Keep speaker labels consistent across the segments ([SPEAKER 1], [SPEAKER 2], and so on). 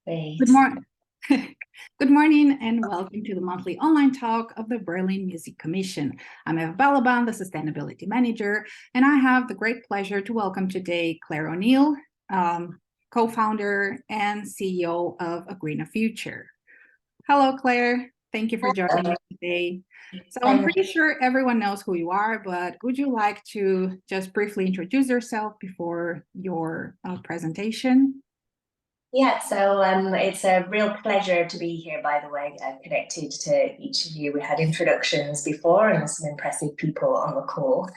[SPEAKER 1] Great.
[SPEAKER 2] Good morning. Good morning and welcome to the monthly online talk of the Berlin Music Commission. I'm Eva Balaban, the Sustainability Manager, and I have the great pleasure to welcome today Claire O'Neill, co-founder and CEO of A Greener Future. Hello, Claire. Thank you for joining me today. So I'm pretty sure everyone knows who you are, but would you like to just briefly introduce yourself before your presentation?
[SPEAKER 1] Yeah, so it's a real pleasure to be here, by the way. I've connected to each of you. We had introductions before and there's some impressive people on the call.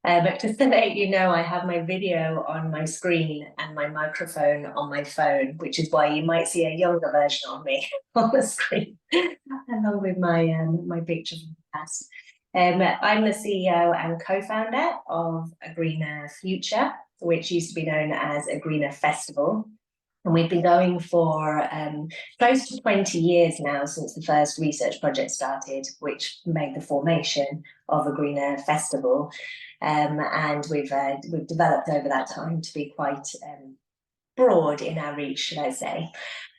[SPEAKER 1] But just to let you know, I have my video on my screen and my microphone on my phone, which is why you might see a younger version of me on the screen, along with my picture from the past. I'm the CEO and co-founder of A Greener Future, which used to be known as A Greener Festival. And we've been going for close to 20 years now since the first research project started, which made the formation of A Greener Festival. And we've developed over that time to be quite broad in our reach, should I say.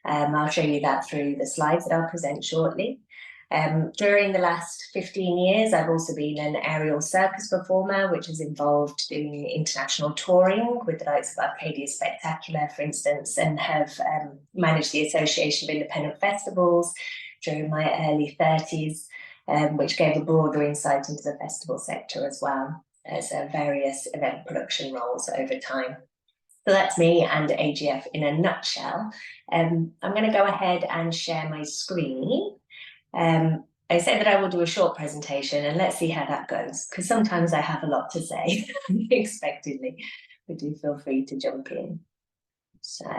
[SPEAKER 1] I'll show you that through the slides that I'll present shortly. During the last 15 years, I've also been an aerial circus performer, which has involved doing international touring with the likes of Arcadia Spectacular, for instance, and have managed the Association of Independent Festivals during my early 30s, which gave a broader insight into the festival sector as well as various event production roles over time. So that's me and AGF in a nutshell. I'm going to go ahead and share my screen. I said that I will do a short presentation and let's see how that goes, because sometimes I have a lot to say unexpectedly, but do feel free to jump in. So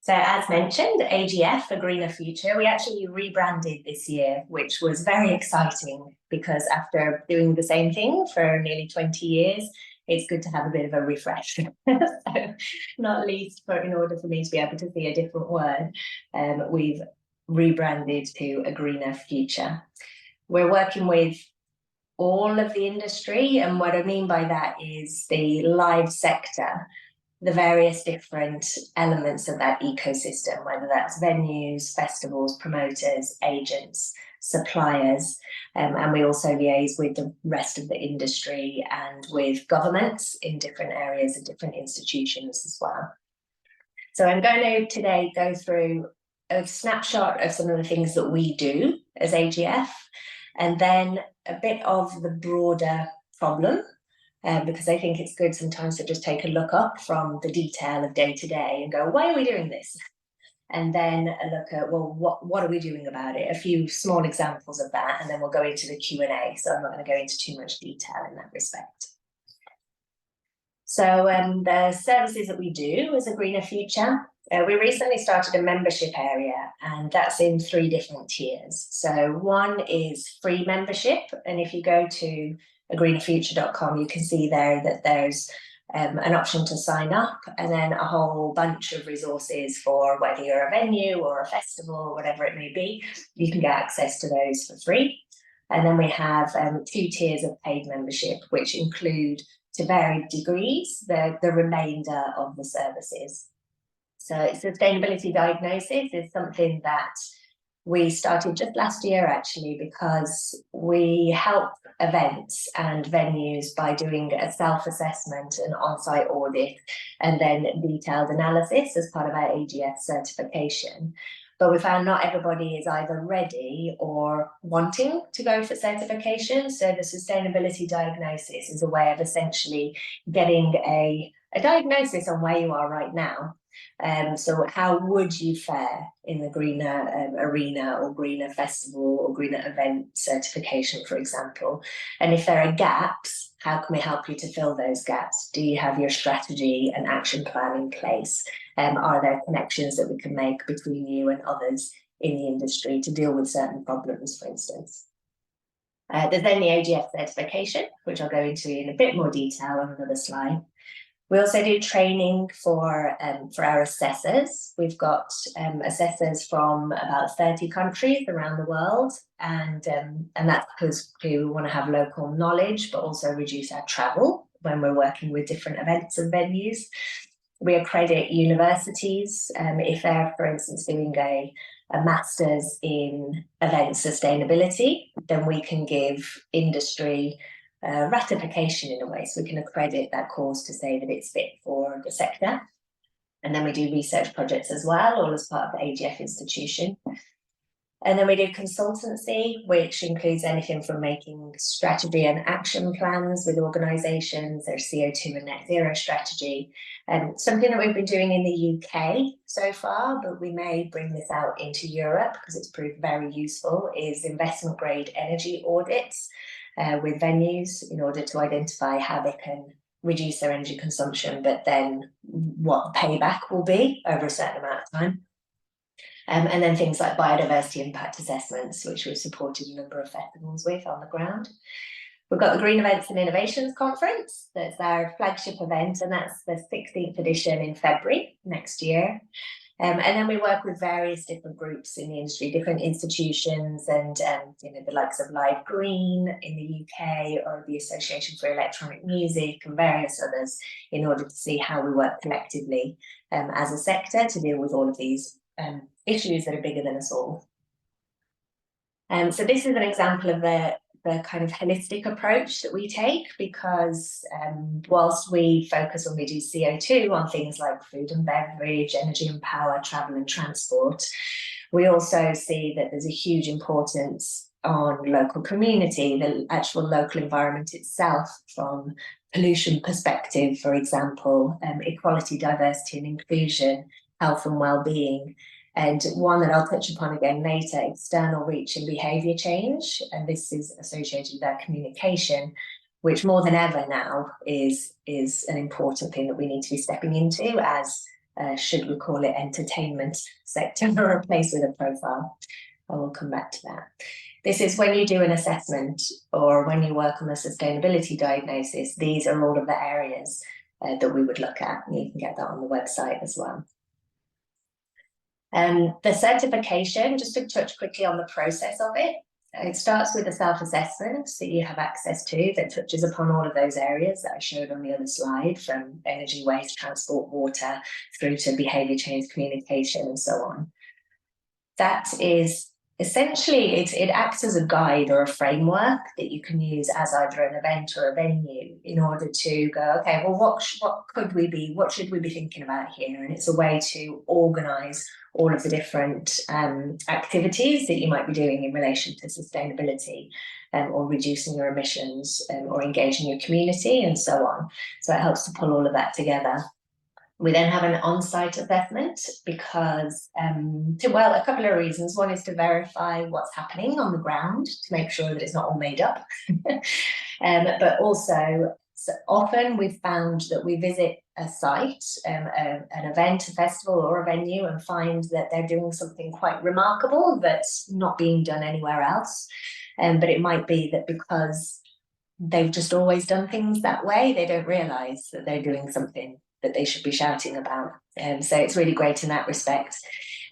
[SPEAKER 1] as mentioned, AGF, A Greener Future, we actually rebranded this year, which was very exciting because after doing the same thing for nearly 20 years, it's good to have a bit of a refresh. So, not least in order for me to be able to see a different word, we've rebranded to A Greener Future. We're working with all of the industry, and what I mean by that is the live sector, the various different elements of that ecosystem, whether that's venues, festivals, promoters, agents, suppliers, and we also liaise with the rest of the industry and with governments in different areas and different institutions as well. So I'm going to today go through a snapshot of some of the things that we do as AGF, and then a bit of the broader problem, because I think it's good sometimes to just take a look up from the detail of day to day and go, why are we doing this? And then a look at, well, what are we doing about it? A few small examples of that, and then we'll go into the Q&A. So I'm not going to go into too much detail in that respect. So the services that we do as A Greener Future, we recently started a membership area, and that's in 3 different tiers. So one is free membership, and if you go to agreenerfuture.com, you can see there that there's an option to sign up, and then a whole bunch of resources for whether you're a venue or a festival or whatever it may be. You can get access to those for free. And then we have 2 tiers of paid membership, which include, to varied degrees, the remainder of the services. So sustainability diagnosis is something that we started just last year, actually, because we help events and venues by doing a self-assessment, an on-site audit, and then detailed analysis as part of our AGF certification. But we found not everybody is either ready or wanting to go for certification. So the sustainability diagnosis is a way of essentially getting a diagnosis on where you are right now. So how would you fare in the greener arena or greener festival or greener event certification, for example? And if there are gaps, how can we help you to fill those gaps? Do you have your strategy and action plan in place? Are there connections that we can make between you and others in the industry to deal with certain problems, for instance? There's then the AGF certification, which I'll go into in a bit more detail on another slide. We also do training for our assessors. We've got assessors from about 30 countries around the world, and that's because we want to have local knowledge, but also reduce our travel when we're working with different events and venues. We accredit universities if they're, for instance, doing a master's in event sustainability, then we can give industry ratification in a way. So we can accredit that course to say that it's fit for the sector. And then we do research projects as well, all as part of the AGF institution. And then we do consultancy, which includes anything from making strategy and action plans with organisations, their CO2 and net zero strategy. And something that we've been doing in the UK so far, but we may bring this out into Europe because it's proved very useful, is investment grade energy audits with venues in order to identify how they can reduce their energy consumption, but then what the payback will be over a certain amount of time. And then things like biodiversity impact assessments, which we've supported a number of festivals with on the ground. We've got the Green Events and Innovations Conference. That's our flagship event, and that's the 16th edition in February next year. And then we work with various different groups in the industry, different institutions, and the likes of Live Green in the UK, or the Association for Electronic Music, and various others, in order to see how we work collectively as a sector to deal with all of these issues that are bigger than us all. So this is an example of the kind of holistic approach that we take, because whilst we focus when we do CO2 on things like food and beverage, energy and power, travel and transport, we also see that there's a huge importance on local community, the actual local environment itself, from pollution perspective, for example, equality, diversity and inclusion, health and well-being. And one that I'll touch upon again later, external reach and behaviour change. And this is associated with our communication, which more than ever now is an important thing that we need to be stepping into as, should we call it, entertainment sector, or a place with a profile. I will come back to that. This is when you do an assessment or when you work on a sustainability diagnosis, these are all of the areas that we would look at, and you can get that on the website as well. The certification, just to touch quickly on the process of it, it starts with a self-assessment that you have access to that touches upon all of those areas that I showed on the other slide, from energy, waste, transport, water, through to behaviour change, communication and so on. That is essentially, it acts as a guide or a framework that you can use as either an event or a venue in order to go, okay, well, what should we be thinking about here? And it's a way to organise all of the different activities that you might be doing in relation to sustainability, or reducing your emissions, or engaging your community and so on. So it helps to pull all of that together. We then have an on-site assessment because, a couple of reasons. One is to verify what's happening on the ground to make sure that it's not all made up. But also, so often we've found that we visit a site, an event, a festival or a venue, and find that they're doing something quite remarkable that's not being done anywhere else. But it might be that because they've just always done things that way, they don't realise that they're doing something that they should be shouting about. So it's really great in that respect.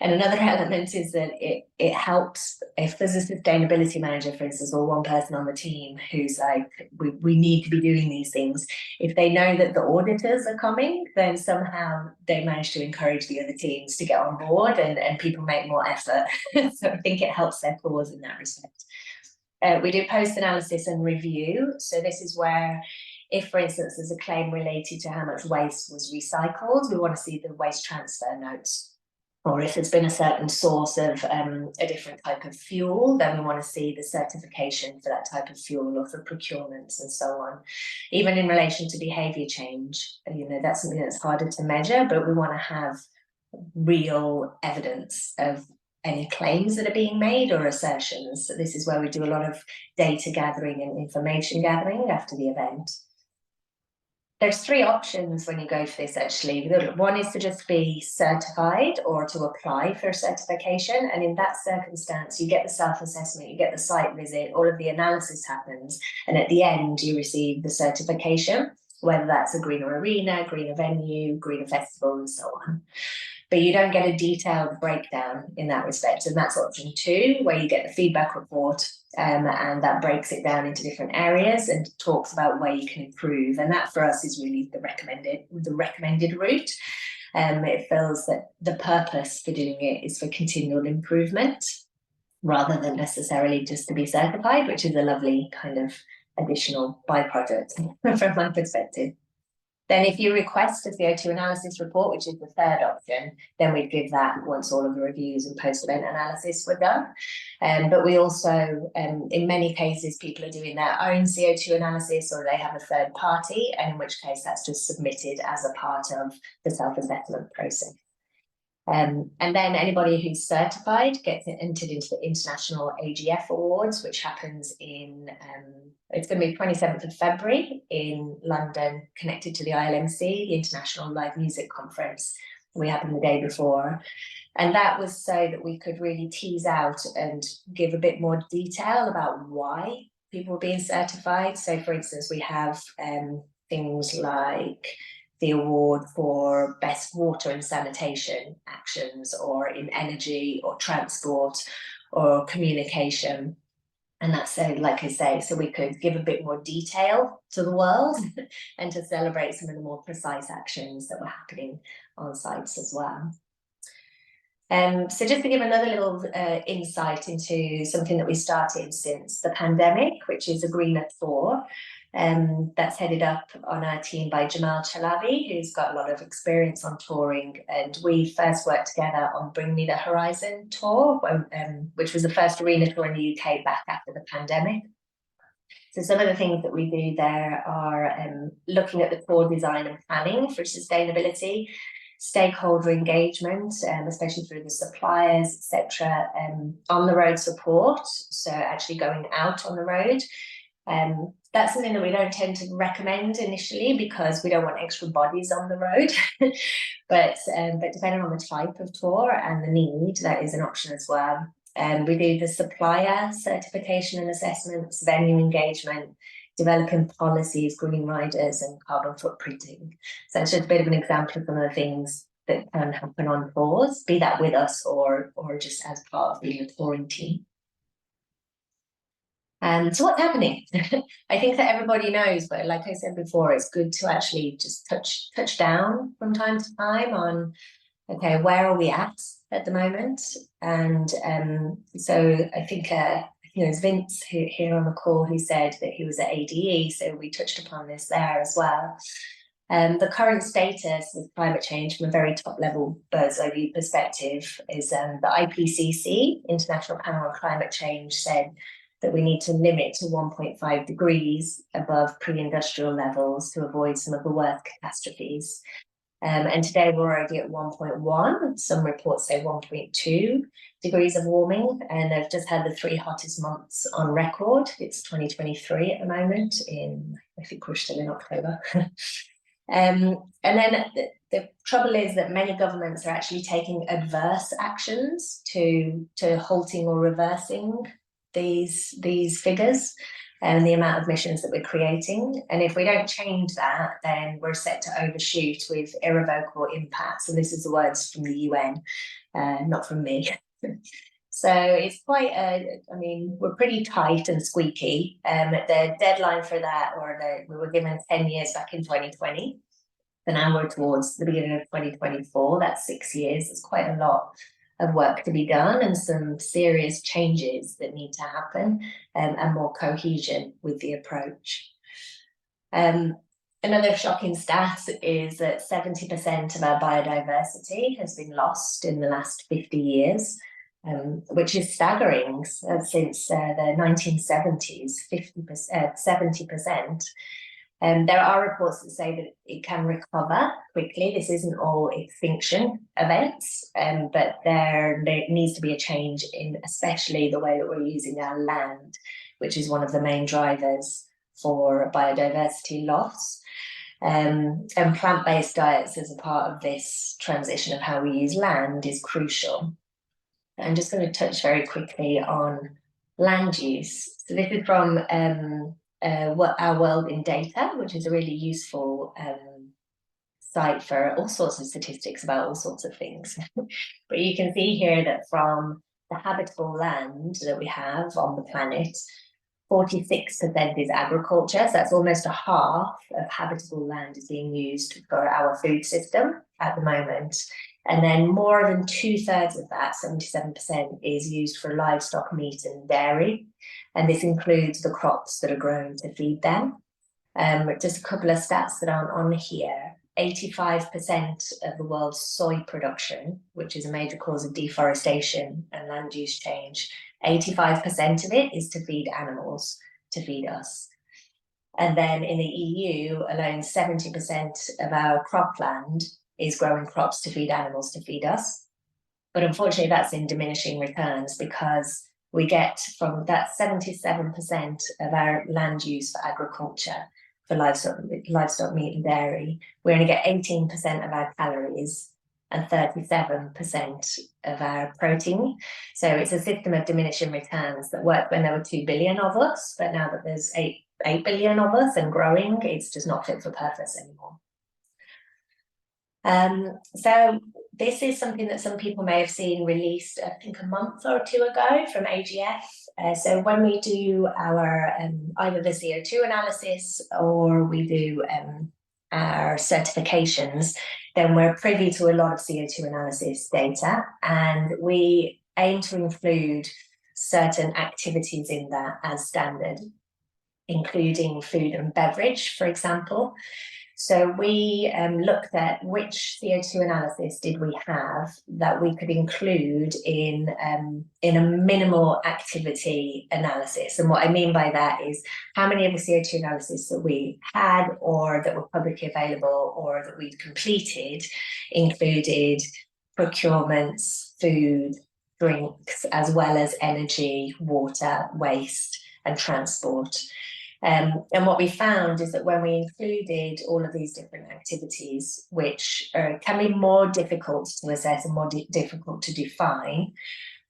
[SPEAKER 1] And another element is that it helps if there's a sustainability manager, for instance, or one person on the team who's like, we need to be doing these things. If they know that the auditors are coming, then somehow they manage to encourage the other teams to get on board, and people make more effort. So I think it helps their cause in that respect. We do post-analysis and review. So this is where, if, for instance, there's a claim related to how much waste was recycled, we want to see the waste transfer notes. Or if there's been a certain source of a different type of fuel, then we want to see the certification for that type of fuel, or for procurements and so on. Even in relation to behaviour change, that's something that's harder to measure, but we want to have real evidence of any claims that are being made or assertions. So this is where we do a lot of data gathering and information gathering after the event. There's three options when you go for this, actually. One is to just be certified or to apply for certification. And in that circumstance, you get the self-assessment, you get the site visit, all of the analysis happens. And at the end, you receive the certification, whether that's a greener arena, greener venue, greener festival, and so on. But you don't get a detailed breakdown in that respect. And that's option two, where you get the feedback report and that breaks it down into different areas and talks about where you can improve. And that for us is really the recommended route. It feels that the purpose for doing it is for continual improvement rather than necessarily just to be certified, which is a lovely kind of additional byproduct from my perspective. Then if you request a CO2 analysis report, which is the third option, then we'd give that once all of the reviews and post-event analysis were done. But we also, in many cases, people are doing their own CO2 analysis or they have a third party, and in which case that's just submitted as a part of the self-assessment process. And then anybody who's certified gets entered into the International AGF Awards, which happens in, it's going to be 27th of February in London, connected to the ILMC, the International Live Music Conference. We happened the day before. And that was so that we could really tease out and give a bit more detail about why people were being certified. So for instance, we have things like the award for best water and sanitation actions, or in energy or transport or communication. And that's so, like I say, so we could give a bit more detail to the world and to celebrate some of the more precise actions that were happening on sites as well. So just to give another little insight into something that we started since the pandemic, which is a greener tour. That's headed up on our team by Jamal Chalabi, who's got a lot of experience on touring. And we first worked together on Bring Me the Horizon tour, which was the first arena tour in the UK back after the pandemic. So some of the things that we do there are looking at the core design and planning for sustainability, stakeholder engagement, especially through the suppliers, etc., on the road support, so actually going out on the road. That's something that we don't tend to recommend initially because we don't want extra bodies on the road. but depending on the type of tour and the need, that is an option as well. We do the supplier certification and assessments, venue engagement, developing policies, green riders, and carbon footprinting. So it's just a bit of an example of some of the things that can happen on tours, be that with us or just as part of being a touring team. So what's happening? I think that everybody knows, but like I said before, it's good to actually just touch down from time to time on, okay, where are we at the moment? And so I think it's Vince here on the call who said that he was at ADE, so we touched upon this there as well. The current status with climate change from a very top level bird's eye view perspective is the IPCC, International Panel on Climate Change, said that we need to limit to 1.5 degrees above pre-industrial levels to avoid some of the worst catastrophes. And today we're already at 1.1. Some reports say 1.2 degrees of warming, and they've just had the 3 hottest months on record. It's 2023 at the moment. I think we're still in October. And then the trouble is that many governments are actually taking adverse actions to halting or reversing these figures and the amount of emissions that we're creating. And if we don't change that, then we're set to overshoot with irrevocable impacts. And this is the words from the UN, not from me. So it's quite, we're pretty tight and squeaky. The deadline for that, we were given 10 years back in 2020. So now we're towards the beginning of 2024. That's 6 years. It's quite a lot of work to be done and some serious changes that need to happen, and more cohesion with the approach. Another shocking stat is that 70% of our biodiversity has been lost in the last 50 years, which is staggering. Since the 1970s, 70%. There are reports that say that it can recover quickly. This isn't all extinction events, but there needs to be a change in especially the way that we're using our land, which is one of the main drivers for biodiversity loss. And plant-based diets as a part of this transition of how we use land is crucial. I'm just going to touch very quickly on land use. So this is from Our World in Data, which is a really useful site for all sorts of statistics about all sorts of things. But you can see here that from the habitable land that we have on the planet, 46% is agriculture. So that's almost a half of habitable land is being used for our food system at the moment. And then more than 2/3 of that, 77%, is used for livestock, meat and dairy. And this includes the crops that are grown to feed them. Just a couple of stats that aren't on here. 85% of the world's soy production, which is a major cause of deforestation and land use change, 85% of it is to feed animals, to feed us. And then in the EU alone, 70% of our cropland is growing crops to feed animals, to feed us. But unfortunately, that's in diminishing returns, because we get from that 77% of our land use for agriculture, for livestock, meat and dairy, we only get 18% of our calories and 37% of our protein. So it's a system of diminishing returns that worked when there were 2 billion of us, but now that there's 8 billion of us and growing, it's just not fit for purpose anymore. So this is something that some people may have seen released, I think, a month or two ago from AGF. So when we do our either the CO2 analysis or we do our certifications, then we're privy to a lot of CO2 analysis data, and we aim to include certain activities in that as standard, including food and beverage, for example. So we looked at which CO2 analysis did we have that we could include in a minimal activity analysis. And what I mean by that is how many of the CO2 analysis that we had or that were publicly available or that we'd completed included procurements, food, drinks, as well as energy, water, waste and transport. And what we found is that when we included all of these different activities, which can be more difficult to assess and more difficult to define,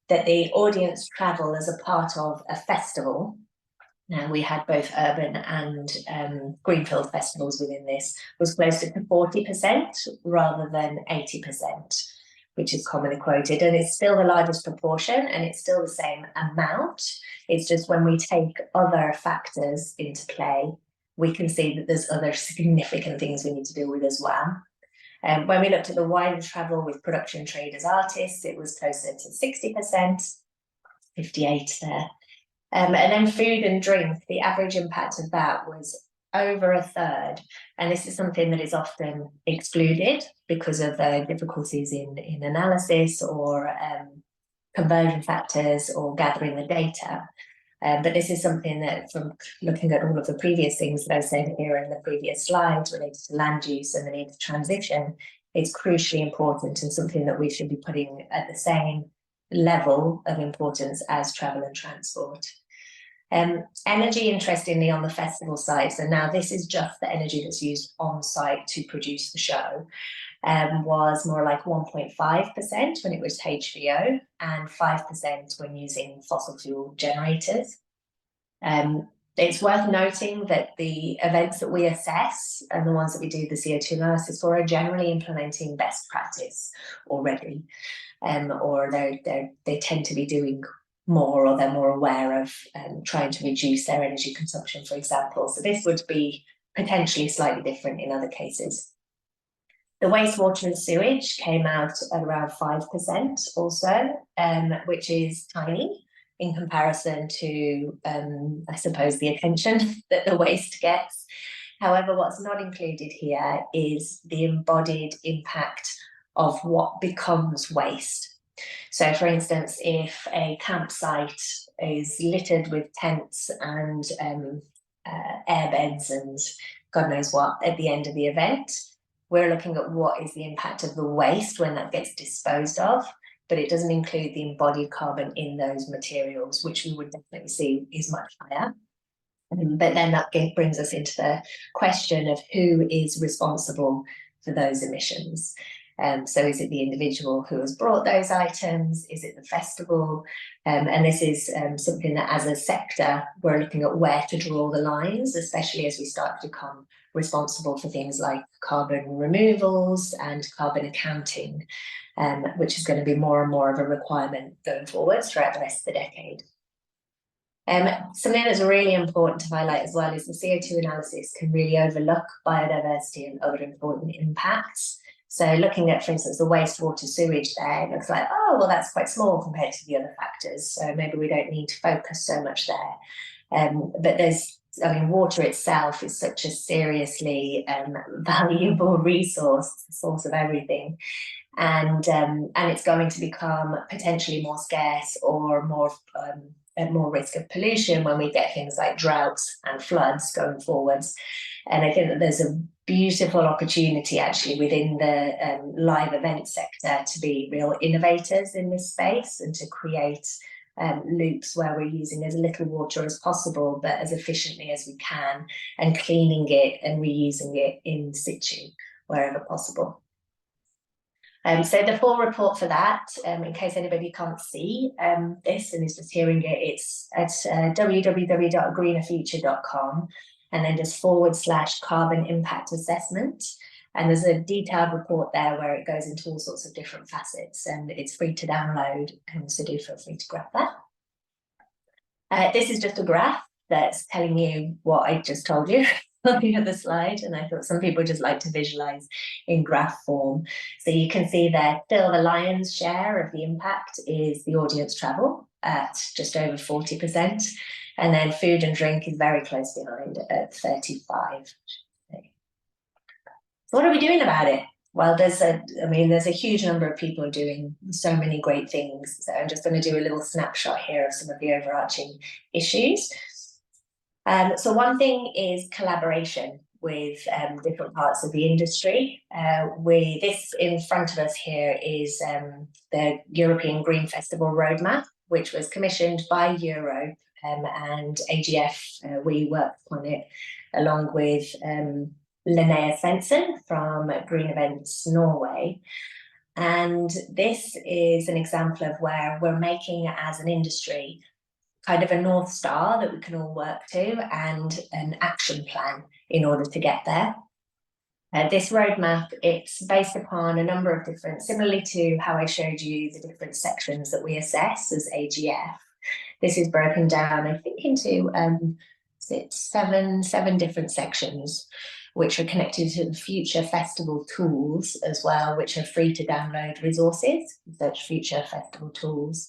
[SPEAKER 1] that the audience travel as a part of a festival. Now, we had both urban and greenfield festivals within this, was closer to 40% rather than 80%, which is commonly quoted. And it's still the largest proportion and it's still the same amount. It's just when we take other factors into play, we can see that there's other significant things we need to deal with as well. When we looked at the wider travel with production traders, artists, it was closer to 60%, 58 there. And then food and drink, the average impact of that was over 1/3. And this is something that is often excluded because of the difficulties in analysis or conversion factors or gathering the data. But this is something that, from looking at all of the previous things that I said here in the previous slides related to land use and the need to transition, it's crucially important and something that we should be putting at the same level of importance as travel and transport. Energy, interestingly, on the festival site, so now this is just the energy that's used on site to produce the show, was more like 1.5% when it was HVO and 5% when using fossil fuel generators. It's worth noting that the events that we assess and the ones that we do the CO2 analysis for are generally implementing best practice already, or they tend to be doing more, or they're more aware of trying to reduce their energy consumption, for example. So this would be potentially slightly different in other cases. The wastewater and sewage came out at around 5% also, which is tiny in comparison to, I suppose, the attention that the waste gets. However, what's not included here is the embodied impact of what becomes waste. So, for instance, if a campsite is littered with tents and airbeds and God knows what at the end of the event, we're looking at what is the impact of the waste when that gets disposed of, but it doesn't include the embodied carbon in those materials, which we would definitely see is much higher. But then that brings us into the question of who is responsible for those emissions. So is it the individual who has brought those items? Is it the festival? And this is something that as a sector, we're looking at where to draw the lines, especially as we start to become responsible for things like carbon removals and carbon accounting, which is going to be more and more of a requirement going forwards throughout the rest of the decade. Something that's really important to highlight as well is the CO2 analysis can really overlook biodiversity and other important impacts. So looking at, for instance, the wastewater sewage there, it looks like, oh, well, that's quite small compared to the other factors. So maybe we don't need to focus so much there. But water itself is such a seriously valuable resource, the source of everything. And it's going to become potentially more scarce or more at more risk of pollution when we get things like droughts and floods going forwards. And I think that there's a beautiful opportunity actually within the live event sector to be real innovators in this space and to create loops where we're using as little water as possible, but as efficiently as we can, and cleaning it and reusing it in situ wherever possible. So the full report for that, in case anybody can't see this and is just hearing it, it's at www.greenerfuture.com, and then just / carbon impact assessment. And there's a detailed report there where it goes into all sorts of different facets, and it's free to download, so do feel free to grab that. This is just a graph that's telling you what I just told you on the other slide, and I thought some people just like to visualize in graph form. So you can see that still the lion's share of the impact is the audience travel at just over 40%, and then food and drink is very close behind at 35%. So what are we doing about it? Well, there's a huge number of people doing so many great things. So I'm just going to do a little snapshot here of some of the overarching issues. So one thing is collaboration with different parts of the industry. This in front of us here is the European Green Festival Roadmap, which was commissioned by Europe and AGF. We worked on it along with Linnea Svensson from Green Events Norway. And this is an example of where we're making, as an industry, kind of a North Star that we can all work to and an action plan in order to get there. This roadmap, it's based upon a number of different, similarly to how I showed you the different sections that we assess as AGF. This is broken down, I think, into seven different sections, which are connected to the future festival tools as well, which are free to download resources, search future festival tools.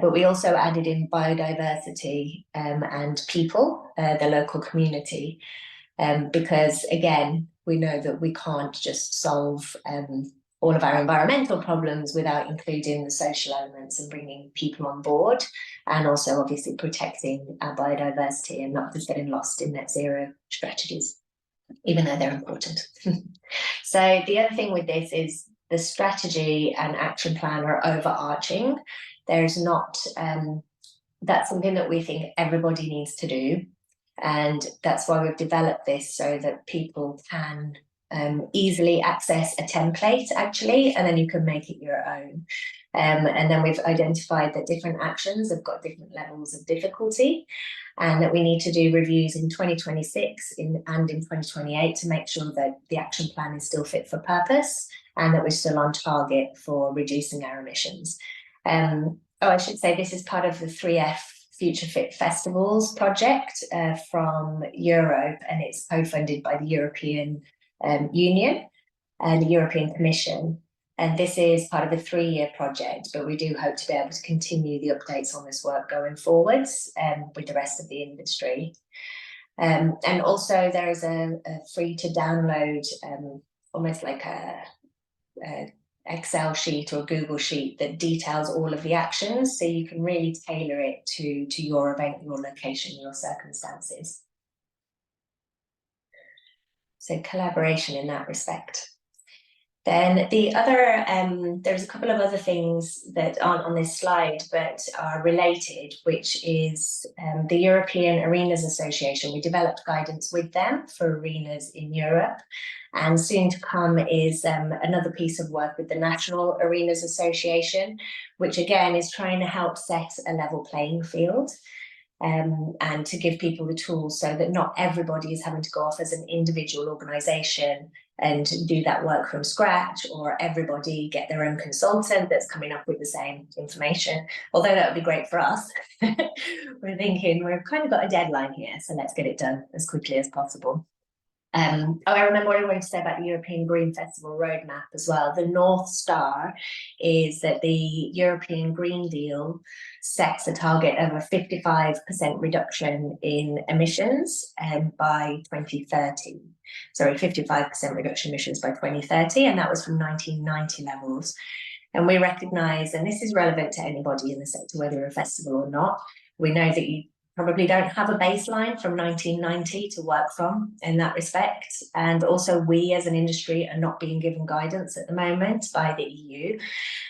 [SPEAKER 1] But we also added in biodiversity and people, the local community, because again, we know that we can't just solve all of our environmental problems without including the social elements and bringing people on board, and also obviously protecting our biodiversity and not just getting lost in net zero strategies, even though they're important. So the other thing with this is the strategy and action plan are overarching. There's not, that's something that we think everybody needs to do. And that's why we've developed this, so that people can easily access a template actually, and then you can make it your own. And then we've identified that different actions have got different levels of difficulty, and that we need to do reviews in 2026 and in 2028 to make sure that the action plan is still fit for purpose and that we're still on target for reducing our emissions. I should say this is part of the 3F Future Fit Festivals project from Europe, and it's co-funded by the European Union and the European Commission. And this is part of a 3-year project, but we do hope to be able to continue the updates on this work going forwards with the rest of the industry. And also there is a free to download, almost like a Excel sheet or Google sheet that details all of the actions, so you can really tailor it to your event, your location, your circumstances. So collaboration in that respect. Then the other, there's a couple of other things that aren't on this slide but are related, which is the European Arenas Association. We developed guidance with them for arenas in Europe, and soon to come is another piece of work with the National Arenas Association, which again is trying to help set a level playing field. and to give people the tools so that not everybody is having to go off as an individual organisation and do that work from scratch, or everybody get their own consultant that's coming up with the same information. Although that would be great for us. We're thinking we've kind of got a deadline here, so let's get it done as quickly as possible. I remember what I wanted to say about the European Green Festival roadmap as well. The North Star is that the European Green Deal sets a target of a 55% reduction in emissions by 2030. Sorry, 55% reduction emissions by 2030, and that was from 1990 levels. And we recognise, and this is relevant to anybody in the sector, whether you're a festival or not, we know that you probably don't have a baseline from 1990 to work from in that respect. And also we as an industry are not being given guidance at the moment by the EU.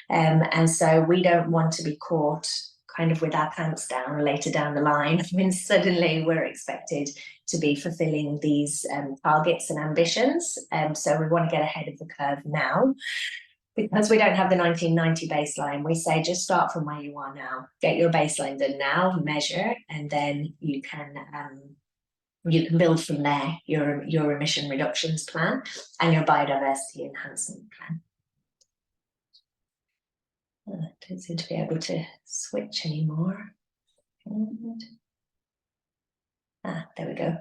[SPEAKER 1] And so we don't want to be caught kind of with our pants down later down the line when suddenly we're expected to be fulfilling these targets and ambitions. So we want to get ahead of the curve now. Because we don't have the 1990 baseline, we say just start from where you are now. Get your baseline done now, measure, and then you can build from there your emission reductions plan and your biodiversity enhancement plan. I don't seem to be able to switch anymore. There we go.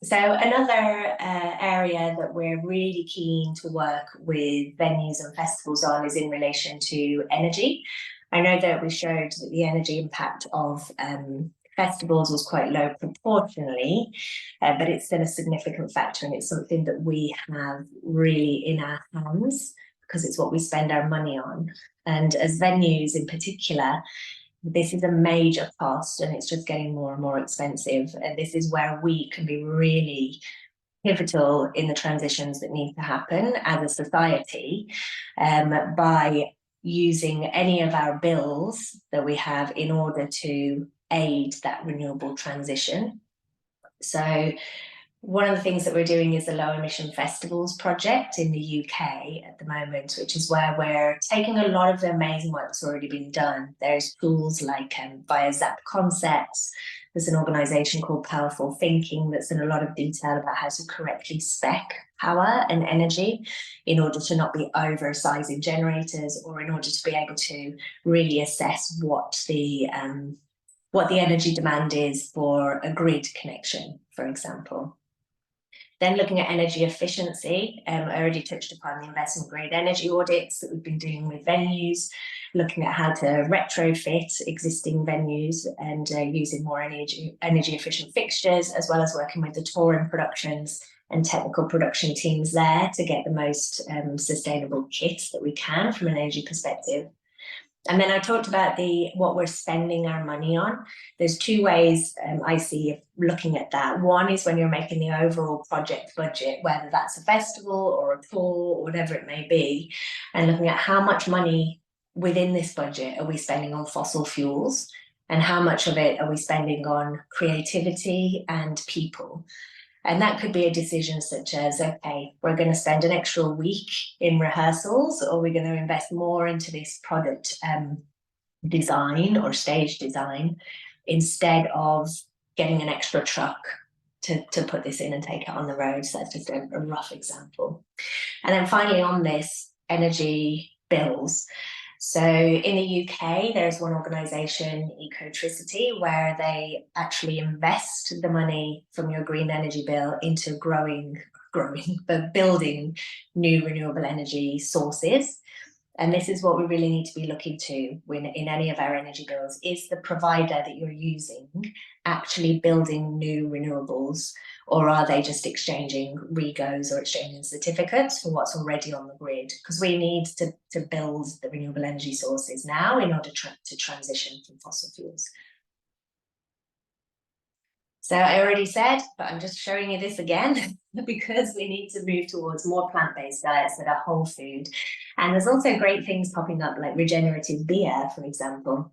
[SPEAKER 1] So another area that we're really keen to work with venues and festivals on is in relation to energy. I know that we showed that the energy impact of festivals was quite low proportionally, but it's still a significant factor, and it's something that we have really in our hands because it's what we spend our money on. And as venues in particular, this is a major cost, and it's just getting more and more expensive. And this is where we can be really pivotal in the transitions that need to happen as a society by using any of our bills that we have in order to aid that renewable transition. So one of the things that we're doing is the Low Emission Festivals project in the UK at the moment, which is where we're taking a lot of the amazing work that's already been done. There's tools like via Zap Concepts. There's an organisation called Powerful Thinking that's in a lot of detail about how to correctly spec power and energy in order to not be oversizing generators, or in order to be able to really assess what the energy demand is for a grid connection, for example. Then looking at energy efficiency, I already touched upon the investment grade energy audits that we've been doing with venues, looking at how to retrofit existing venues and using more energy efficient fixtures, as well as working with the touring productions and technical production teams there to get the most sustainable kits that we can from an energy perspective. And then I talked about what we're spending our money on. There's two ways I see of looking at that. One is when you're making the overall project budget, whether that's a festival or a tour or whatever it may be, and looking at how much money within this budget are we spending on fossil fuels, and how much of it are we spending on creativity and people. And that could be a decision such as, okay, we're going to spend an extra week in rehearsals, or we're going to invest more into this product design or stage design instead of getting an extra truck to put this in and take it on the road. So that's just a rough example. And then finally on this, energy bills. So in the UK, there's one organisation, Ecotricity, where they actually invest the money from your green energy bill into building new renewable energy sources. And this is what we really need to be looking to when in any of our energy bills. Is the provider that you're using actually building new renewables, or are they just exchanging regos or exchanging certificates for what's already on the grid? Because we need to build the renewable energy sources now in order to transition from fossil fuels. So I already said, but I'm just showing you this again because we need to move towards more plant-based diets that are whole food. And there's also great things popping up like regenerative beer, for example.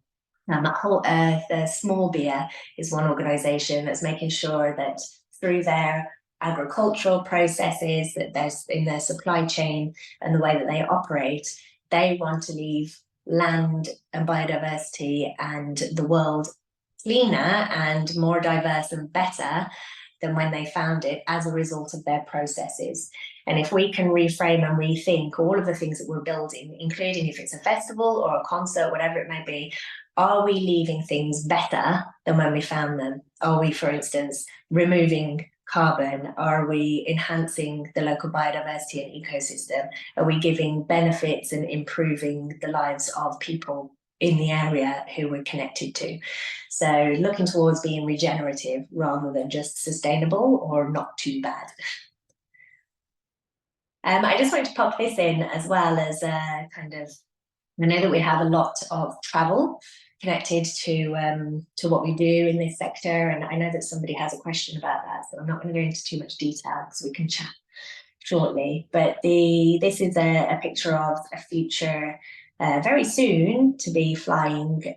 [SPEAKER 1] Whole Earth Small Beer is one organisation that's making sure that through their agricultural processes, that there's in their supply chain and the way that they operate, they want to leave land and biodiversity and the world cleaner and more diverse and better than when they found it as a result of their processes. And if we can reframe and rethink all of the things that we're building, including if it's a festival or a concert, whatever it may be, are we leaving things better than when we found them? Are we, for instance, removing carbon? Are we enhancing the local biodiversity and ecosystem? Are we giving benefits and improving the lives of people in the area who we're connected to? So looking towards being regenerative rather than just sustainable or not too bad. I just wanted to pop this in as well as a kind of, I know that we have a lot of travel connected to what we do in this sector, and I know that somebody has a question about that, so I'm not going to go into too much detail because we can chat shortly. But this is a picture of a future very soon to be flying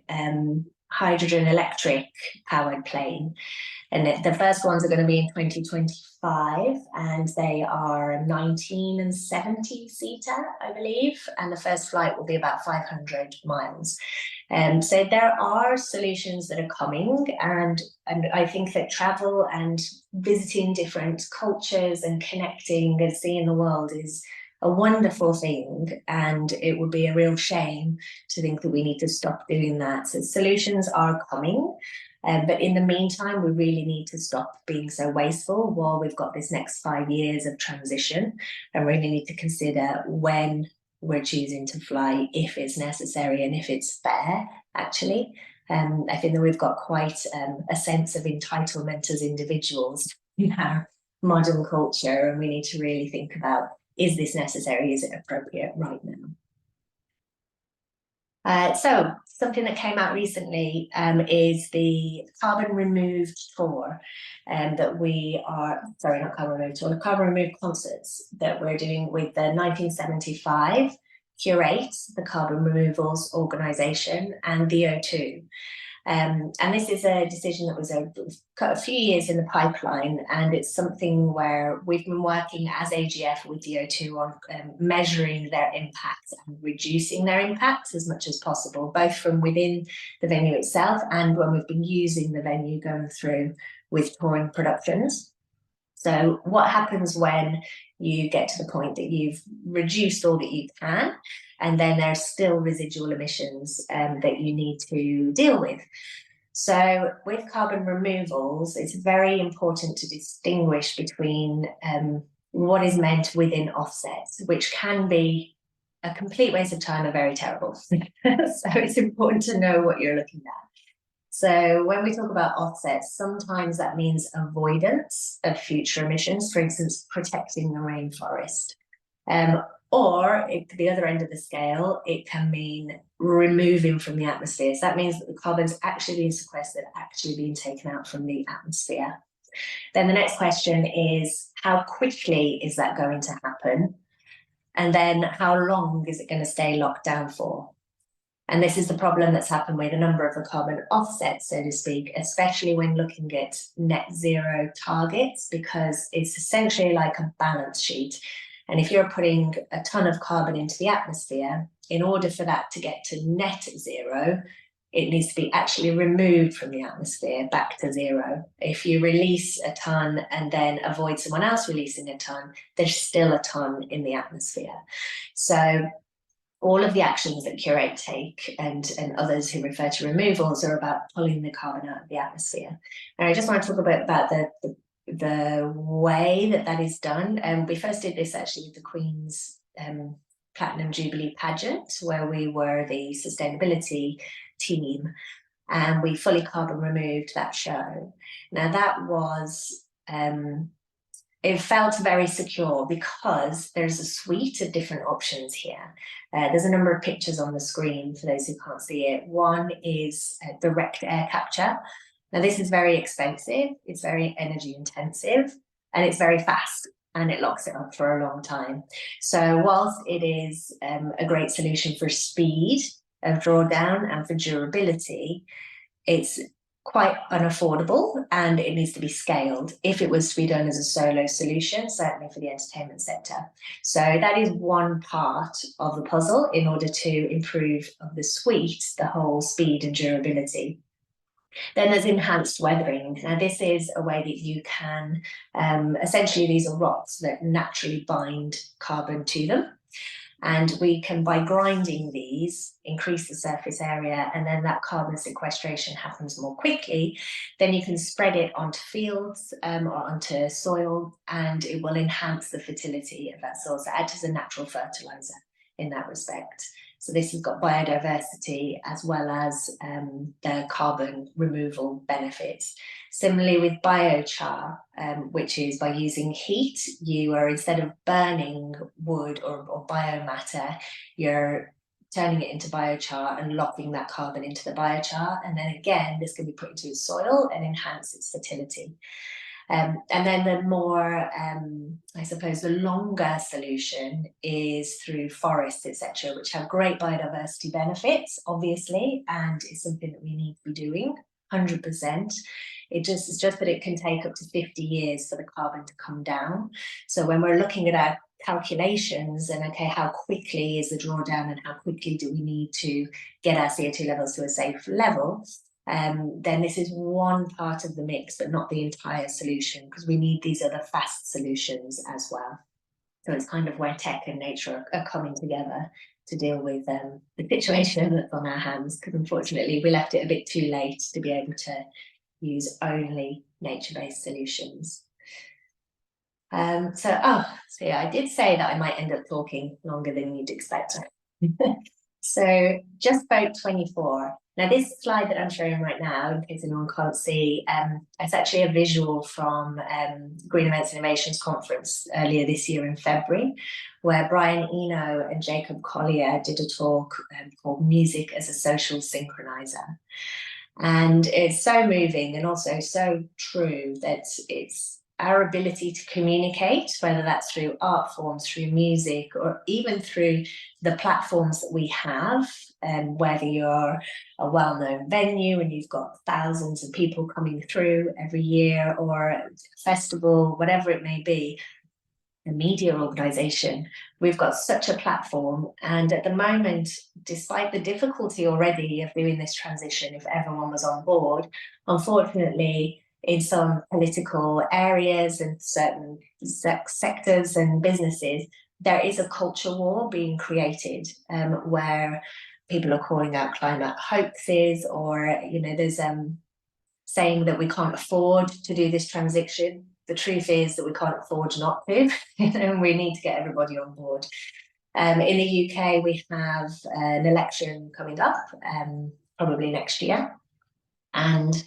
[SPEAKER 1] hydrogen electric powered plane. And the first ones are going to be in 2025, and they are a 19 and 70 seater, I believe. And the first flight will be about 500 miles. So there are solutions that are coming, and I think that travel and visiting different cultures and connecting and seeing the world is a wonderful thing, and it would be a real shame to think that we need to stop doing that. So solutions are coming. But in the meantime, we really need to stop being so wasteful while we've got this next 5 years of transition, and really need to consider when we're choosing to fly, if it's necessary and if it's fair, actually. I think that we've got quite a sense of entitlement as individuals in our modern culture, and we need to really think about, is this necessary? Is it appropriate right now? So something that came out recently is the carbon removed tour, that we are, sorry, not carbon removed tour, carbon removed concerts that we're doing with the 1975 Curate, the Carbon Removals Organisation, and the O2. And this is a decision that was a few years in the pipeline, and it's something where we've been working as AGF with the O2 on measuring their impact and reducing their impact as much as possible, both from within the venue itself and when we've been using the venue going through with touring productions. So what happens when you get to the point that you've reduced all that you can, and then there's still residual emissions that you need to deal with? So with carbon removals, it's very important to distinguish between what is meant within offsets, which can be a complete waste of time and very terrible. So it's important to know what you're looking at. So when we talk about offsets, sometimes that means avoidance of future emissions, for instance, protecting the rainforest. Or the other end of the scale, it can mean removing from the atmosphere. So that means that the carbon's actually being sequestered, actually being taken out from the atmosphere. Then the next question is, how quickly is that going to happen? And then how long is it going to stay locked down for? And this is the problem that's happened with a number of the carbon offsets, so to speak, especially when looking at net zero targets, because it's essentially like a balance sheet. And if you're putting a ton of carbon into the atmosphere, in order for that to get to net zero, it needs to be actually removed from the atmosphere back to zero. If you release a ton and then avoid someone else releasing a ton, there's still a ton in the atmosphere. So all of the actions that Curate take and others who refer to removals are about pulling the carbon out of the atmosphere. And I just want to talk a bit about the way that is done. And we first did this actually with the Queen's Platinum Jubilee pageant, where we were the sustainability team, and we fully carbon removed that show. Now that was it felt very secure because there's a suite of different options here. There's a number of pictures on the screen for those who can't see it. One is direct air capture. Now this is very expensive, it's very energy intensive, and it's very fast, and it locks it up for a long time. So whilst it is a great solution for speed of drawdown and for durability, it's quite unaffordable, and it needs to be scaled if it was to be done as a solo solution, certainly for the entertainment sector. So that is one part of the puzzle in order to improve the suite, the whole speed and durability. Then there's enhanced weathering. Now, this is a way that you can, essentially, these are rocks that naturally bind carbon to them. And we can, by grinding these, increase the surface area, and then that carbon sequestration happens more quickly. Then you can spread it onto fields or onto soil, and it will enhance the fertility of that soil. So act as a natural fertilizer in that respect. So this has got biodiversity as well as the carbon removal benefits. Similarly with biochar, which is by using heat, you are, instead of burning wood or biomatter, you're turning it into biochar and locking that carbon into the biochar. And then again, this can be put into the soil and enhance its fertility. And then the more, I suppose, the longer solution is through forests, etc., which have great biodiversity benefits, obviously, and it's something that we need to be doing 100%. It's just that it can take up to 50 years for the carbon to come down. So when we're looking at our calculations and, okay, how quickly is the drawdown and how quickly do we need to get our CO2 levels to a safe level, then this is one part of the mix, but not the entire solution, because we need these other fast solutions as well. So it's kind of where tech and nature are coming together to deal with the situation that's on our hands, because unfortunately we left it a bit too late to be able to use only nature-based solutions. So yeah, I did say that I might end up talking longer than you'd expect. So just about 24. Now, this slide that I'm showing right now, in case anyone can't see, it's actually a visual from Green Events Innovations Conference earlier this year in February, where Brian Eno and Jacob Collier did a talk called Music as a Social Synchronizer. And it's so moving and also so true that it's our ability to communicate, whether that's through art forms, through music, or even through the platforms that we have, whether you're a well-known venue and you've got thousands of people coming through every year, or a festival, whatever it may be, a media organization, we've got such a platform. And at the moment, despite the difficulty already of doing this transition, if everyone was on board, unfortunately, in some political areas and certain sectors and businesses, there is a culture war being created where people are calling out climate hoaxes, or, you know, there's saying that we can't afford to do this transition. The truth is that we can't afford not to, and we need to get everybody on board. In the UK, we have an election coming up, probably next year. And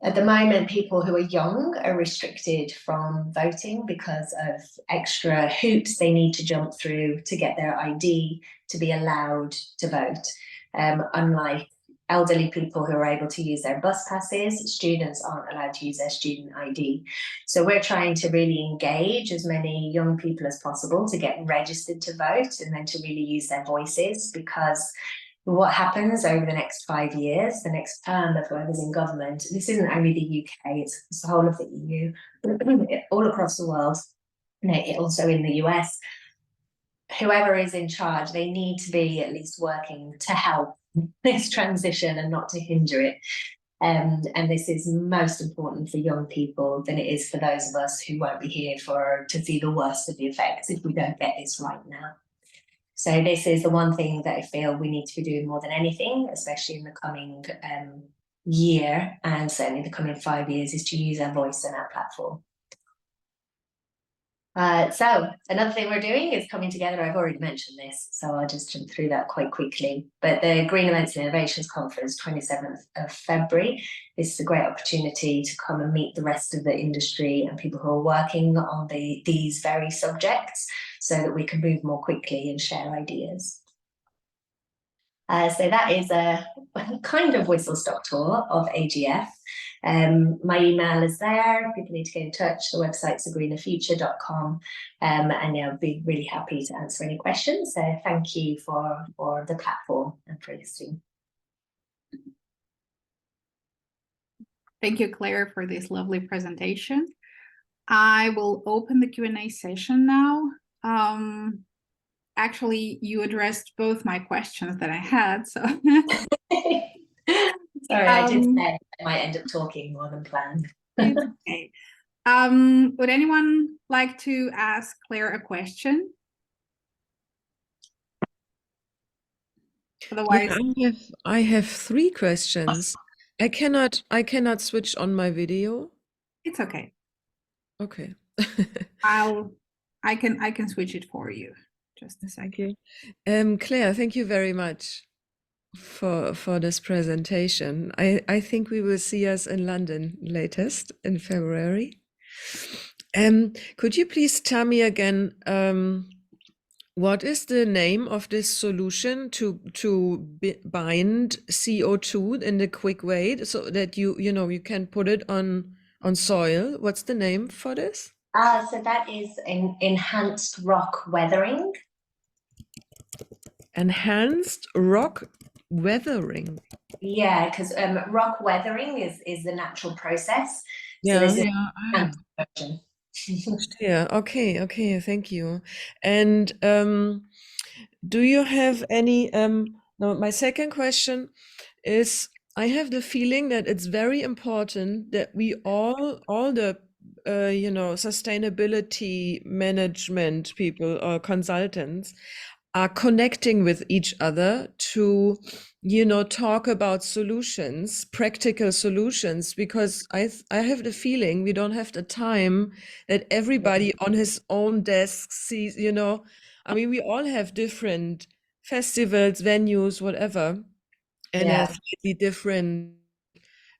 [SPEAKER 1] at the moment, people who are young are restricted from voting because of extra hoops they need to jump through to get their ID to be allowed to vote. Unlike elderly people who are able to use their bus passes, students aren't allowed to use their student ID. So we're trying to really engage as many young people as possible to get registered to vote and then to really use their voices, because what happens over the next 5 years, the next term of whoever's in government, this isn't only the UK, it's the whole of the EU, all across the world, also in the US. Whoever is in charge, they need to be at least working to help this transition and not to hinder it. And this is most important for young people than it is for those of us who won't be here to see the worst of the effects if we don't get this right now. So this is the one thing that I feel we need to be doing more than anything, especially in the coming year, and certainly the coming 5 years, is to use our voice and our platform. So another thing we're doing is coming together. I've already mentioned this, so I'll just jump through that quite quickly. But the Green Events and Innovations Conference, 27th of February, this is a great opportunity to come and meet the rest of the industry and people who are working on these very subjects, so that we can move more quickly and share ideas. So that is a kind of whistle-stop tour of AGF. My email is there. People need to get in touch. The website's agreenerfuture.com, and yeah, I'll be really happy to answer any questions. So thank you for the platform and for listening.
[SPEAKER 2] Thank you, Claire, for this lovely presentation. I will open the Q&A session now. Actually, you addressed both my questions that I had, so
[SPEAKER 1] Sorry, I did say I might end up talking more than planned.
[SPEAKER 2] It's okay. Would anyone like to ask Claire a question? Otherwise,
[SPEAKER 3] Yeah, I have 3 questions. I cannot switch on my video.
[SPEAKER 2] it's okay.
[SPEAKER 3] Okay.
[SPEAKER 2] I can switch it for you. Just a second.
[SPEAKER 3] Thank you. Claire, thank you very much for this presentation. I think we will see us in London latest in February. Could you please tell me again what is the name of this solution to bind CO2 in a quick way so that you can put it on soil? What's the name for this?
[SPEAKER 1] So that is enhanced rock weathering.
[SPEAKER 3] Enhanced rock weathering.
[SPEAKER 1] Yeah, because rock weathering is the natural process. So
[SPEAKER 3] Yeah,
[SPEAKER 1] this is
[SPEAKER 3] yeah.
[SPEAKER 1] enhanced version.
[SPEAKER 3] Yeah, okay, thank you. And do you have any no, my second question is I have the feeling that it's very important that we all the sustainability management people or consultants are connecting with each other to talk about solutions, practical solutions, because I have the feeling we don't have the time that everybody on his own desk sees, I mean, we all have different festivals, venues, whatever, and
[SPEAKER 1] Yeah.
[SPEAKER 3] have slightly different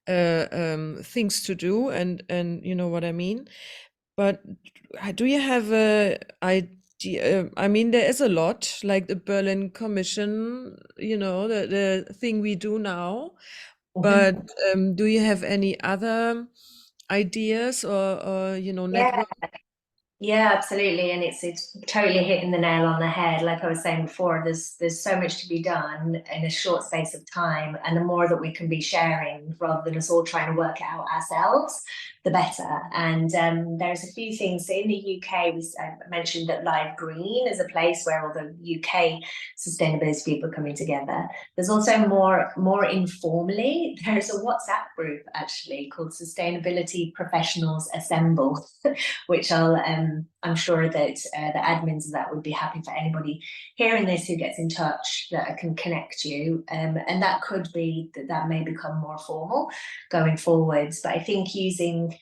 [SPEAKER 3] things to do, and you know what I mean. But do you have a idea? I mean, there is a lot, like the Berlin Commission, the thing we do now. But do you have any other ideas or
[SPEAKER 1] Yeah.
[SPEAKER 3] network?
[SPEAKER 1] Yeah, absolutely, and it's totally hitting the nail on the head. Like I was saying before, there's so much to be done in a short space of time, and the more that we can be sharing, rather than us all trying to work it out ourselves, the better. And there's a few things. So in the UK, I mentioned that Live Green is a place where all the UK sustainability people are coming together. There's also more informally, there's a WhatsApp group actually called Sustainability Professionals Assemble, which I'm sure that the admins of that would be happy for anybody hearing this who gets in touch that I can connect you. And that could be that may become more formal going forwards. But I think using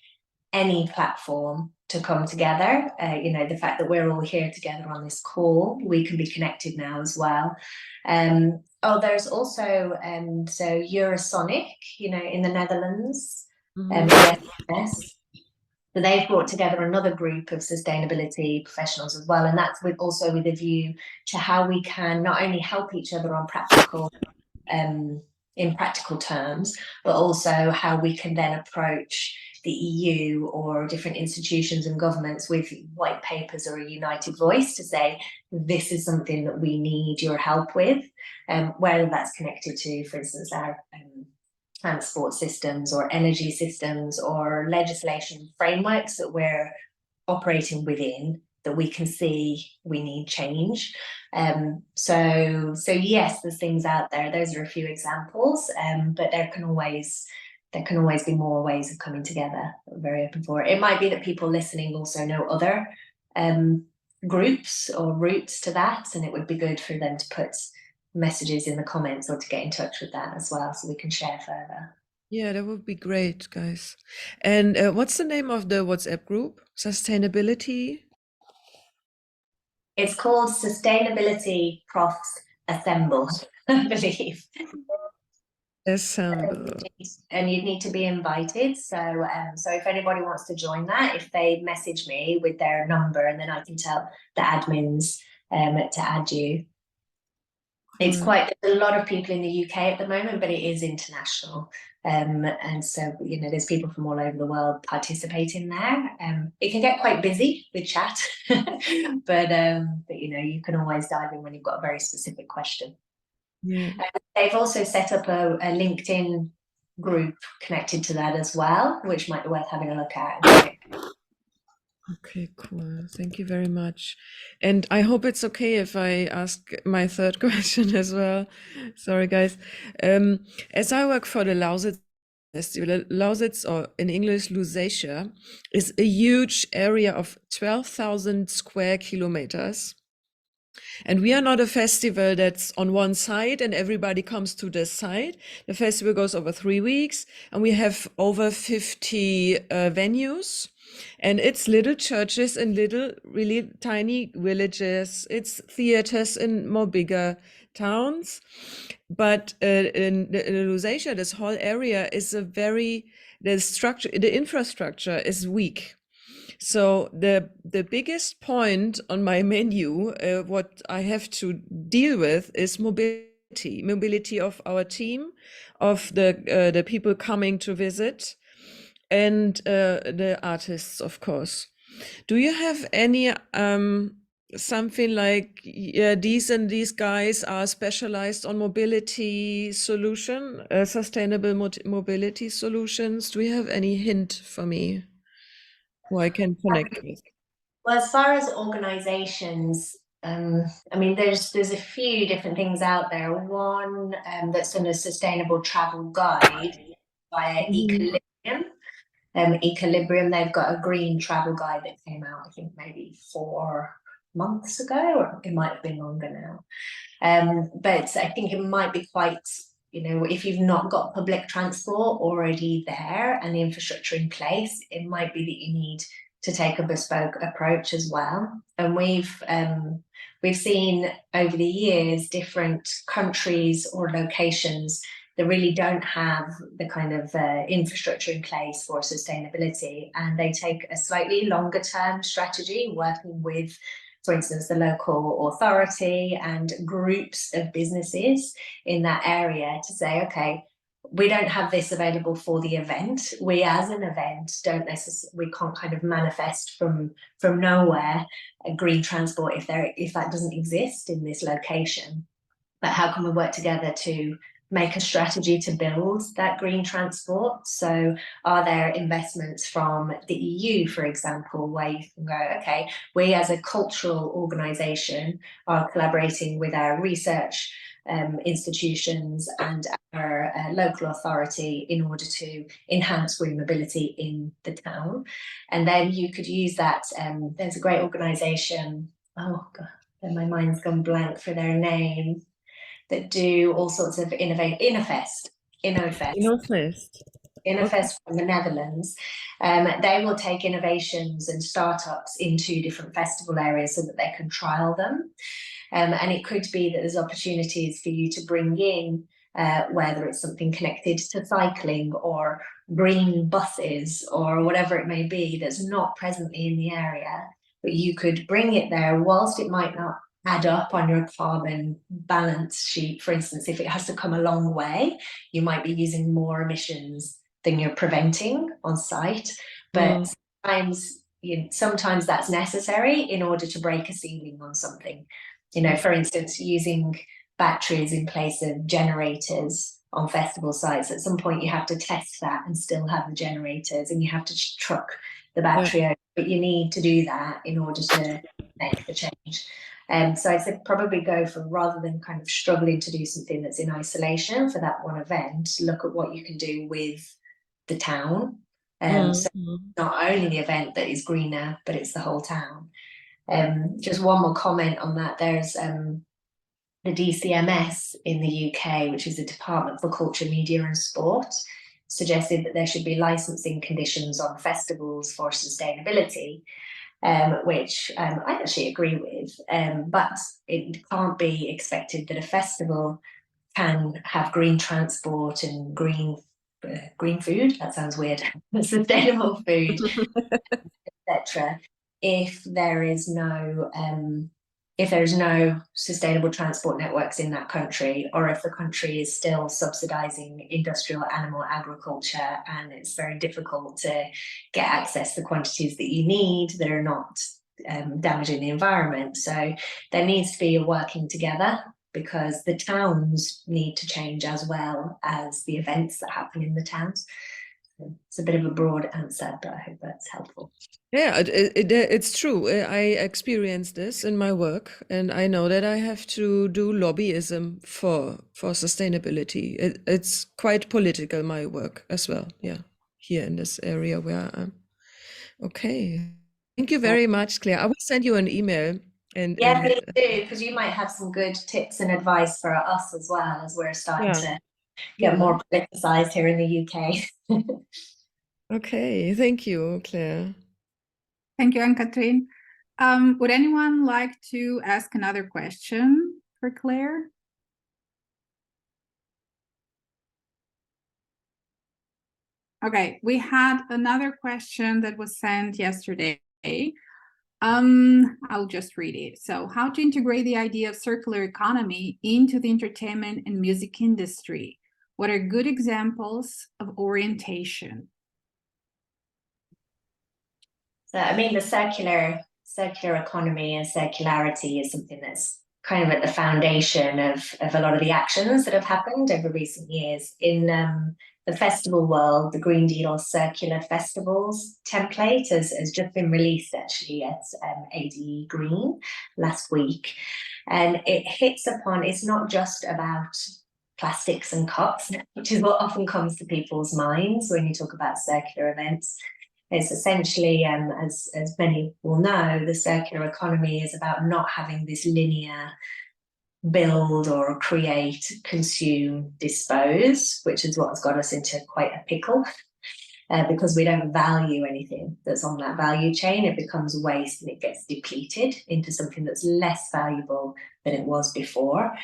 [SPEAKER 1] any platform to come together, the fact that we're all here together on this call, we can be connected now as well. There's also so Eurosonic, in the Netherlands. Yes. So they've brought together another group of sustainability professionals as well, and that's also with a view to how we can not only help each other on in practical terms, but also how we can then approach the EU or different institutions and governments with white papers or a united voice to say, this is something that we need your help with, whether that's connected to, for instance, our transport systems or energy systems or legislation frameworks that we're operating within that we can see we need change. So yes, there's things out there. Those are a few examples, but there can always be more ways of coming together. I'm very open for it. It might be that people listening also know other groups or routes to that, and it would be good for them to put messages in the comments or to get in touch with that as well, so we can share further.
[SPEAKER 3] Yeah, that would be great, guys. And what's the name of the WhatsApp group? Sustainability?
[SPEAKER 1] It's called Sustainability Profs Assemble, I believe.
[SPEAKER 3] Assemble.
[SPEAKER 1] And you'd need to be invited. So if anybody wants to join that, if they message me with their number, and then I can tell the admins to add you. It's there's a lot of people in the UK at the moment, but it is international. And so, there's people from all over the world participating there. It can get quite busy with chat, but you can always dive in when you've got a very specific question.
[SPEAKER 3] Yeah.
[SPEAKER 1] They've also set up a LinkedIn group connected to that as well, which might be worth having a look at.
[SPEAKER 3] Okay, cool. Thank you very much. And I hope it's okay if I ask my third question as well. Sorry, guys. As I work for the Lausitz Festival, Lausitz, or in English, Lusatia, is a huge area of 12,000 square kilometers. And we are not a festival that's on one side and everybody comes to this side. The festival goes over 3 weeks and we have over 50 venues. And it's little churches in little, really tiny villages. It's theaters in more bigger towns. But in Lusatia, this whole area is the infrastructure is weak. So the biggest point on my menu, what I have to deal with, is mobility of our team, of the people coming to visit, and the artists, of course. Do you have any something like, yeah, these and these guys are specialized on mobility solution, sustainable mobility solutions? Do you have any hint for me who I can connect with?
[SPEAKER 1] Well, as far as organizations, I mean, there's a few different things out there. One that's done a sustainable travel guide via
[SPEAKER 3] Mhm.
[SPEAKER 1] Equilibrium. They've got a green travel guide that came out, I think maybe 4 months ago, or it might have been longer now. But I think it might be quite, if you've not got public transport already there and the infrastructure in place, it might be that you need to take a bespoke approach as well. And we've seen over the years different countries or locations that really don't have the kind of infrastructure in place for sustainability, and they take a slightly longer term strategy, working with, for instance, the local authority and groups of businesses in that area to say, okay, we don't have this available for the event. We, as an event, we can't kind of manifest from nowhere a green transport if that doesn't exist in this location. But how can we work together to make a strategy to build that green transport? So are there investments from the EU, for example, where you can go, okay, we as a cultural organisation are collaborating with our research institutions and our local authority in order to enhance green mobility in the town. And then you could use that. There's a great organisation, oh God, then my mind's gone blank for their name, that do all sorts of Innofest
[SPEAKER 3] Okay.
[SPEAKER 1] from the Netherlands. They will take innovations and startups into different festival areas so that they can trial them. And it could be that there's opportunities for you to bring in, whether it's something connected to cycling or green buses or whatever it may be that's not presently in the area, but you could bring it there whilst it might not add up on your carbon balance sheet. For instance, if it has to come a long way, you might be using more emissions than you're preventing on site. But sometimes that's necessary in order to break a ceiling on something. For instance, using batteries in place of generators on festival sites. At some point, you have to test that and still have the generators, and you have to truck the battery over. But you need to do that in order to make the change. So I'd say probably go for, rather than kind of struggling to do something that's in isolation for that one event, look at what you can do with the town. So not only the event that is greener, but it's the whole town. Just one more comment on that. There's the DCMS in the UK, which is the Department for Culture, Media and Sport, suggested that there should be licensing conditions on festivals for sustainability, which I actually agree with. But it can't be expected that a festival can have green transport and green food. That sounds weird. Sustainable food, etc. If there is no sustainable transport networks in that country, or if the country is still subsidizing industrial animal agriculture and it's very difficult to get access to quantities that you need that are not damaging the environment. So there needs to be a working together, because the towns need to change as well as the events that happen in the towns. It's a bit of a broad answer, but I hope that's helpful.
[SPEAKER 3] Yeah, it's true. I experience this in my work, and I know that I have to do lobbyism for sustainability. It's quite political, my work as well. Yeah, here in this area where I am. Okay, thank you very much, Claire. I will send you an email.
[SPEAKER 1] Yeah, please do, because you might have some good tips and advice for us as well, as we're starting
[SPEAKER 3] Yeah.
[SPEAKER 1] to get more politicized here in the UK.
[SPEAKER 3] Okay, thank you, Claire.
[SPEAKER 2] Thank you, Anne-Catherine. Would anyone like to ask another question for Claire? Okay, we had another question that was sent yesterday. I'll just read it. So, how to integrate the idea of circular economy into the entertainment and music industry? What are good examples of orientation?
[SPEAKER 1] So, I mean, the circular economy and circularity is something that's kind of at the foundation of a lot of the actions that have happened over recent years. In the festival world, the Green Deal Circular Festivals template has just been released actually at AD Green last week. And it hits upon, it's not just about plastics and cups, which is what often comes to people's minds when you talk about circular events. It's essentially, as many will know, the circular economy is about not having this linear build or create, consume, dispose, which is what's got us into quite a pickle. Because we don't value anything that's on that value chain, it becomes waste and it gets depleted into something that's less valuable than it was before.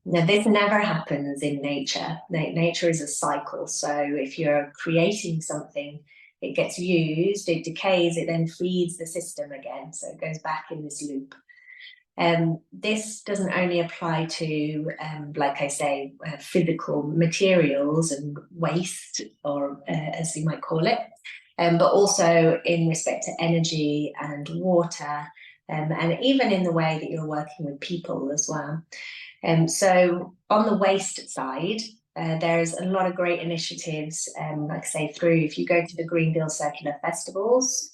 [SPEAKER 1] Now, this never happens in nature. Nature is a cycle. So if you're creating something, it gets used, it decays, it then feeds the system again. So it goes back in this loop. This doesn't only apply to, like I say, physical materials and waste, or as you might call it, but also in respect to energy and water, and even in the way that you're working with people as well. So on the waste side, there's a lot of great initiatives, like I say, through, if you go to the Green Deal Circular Festivals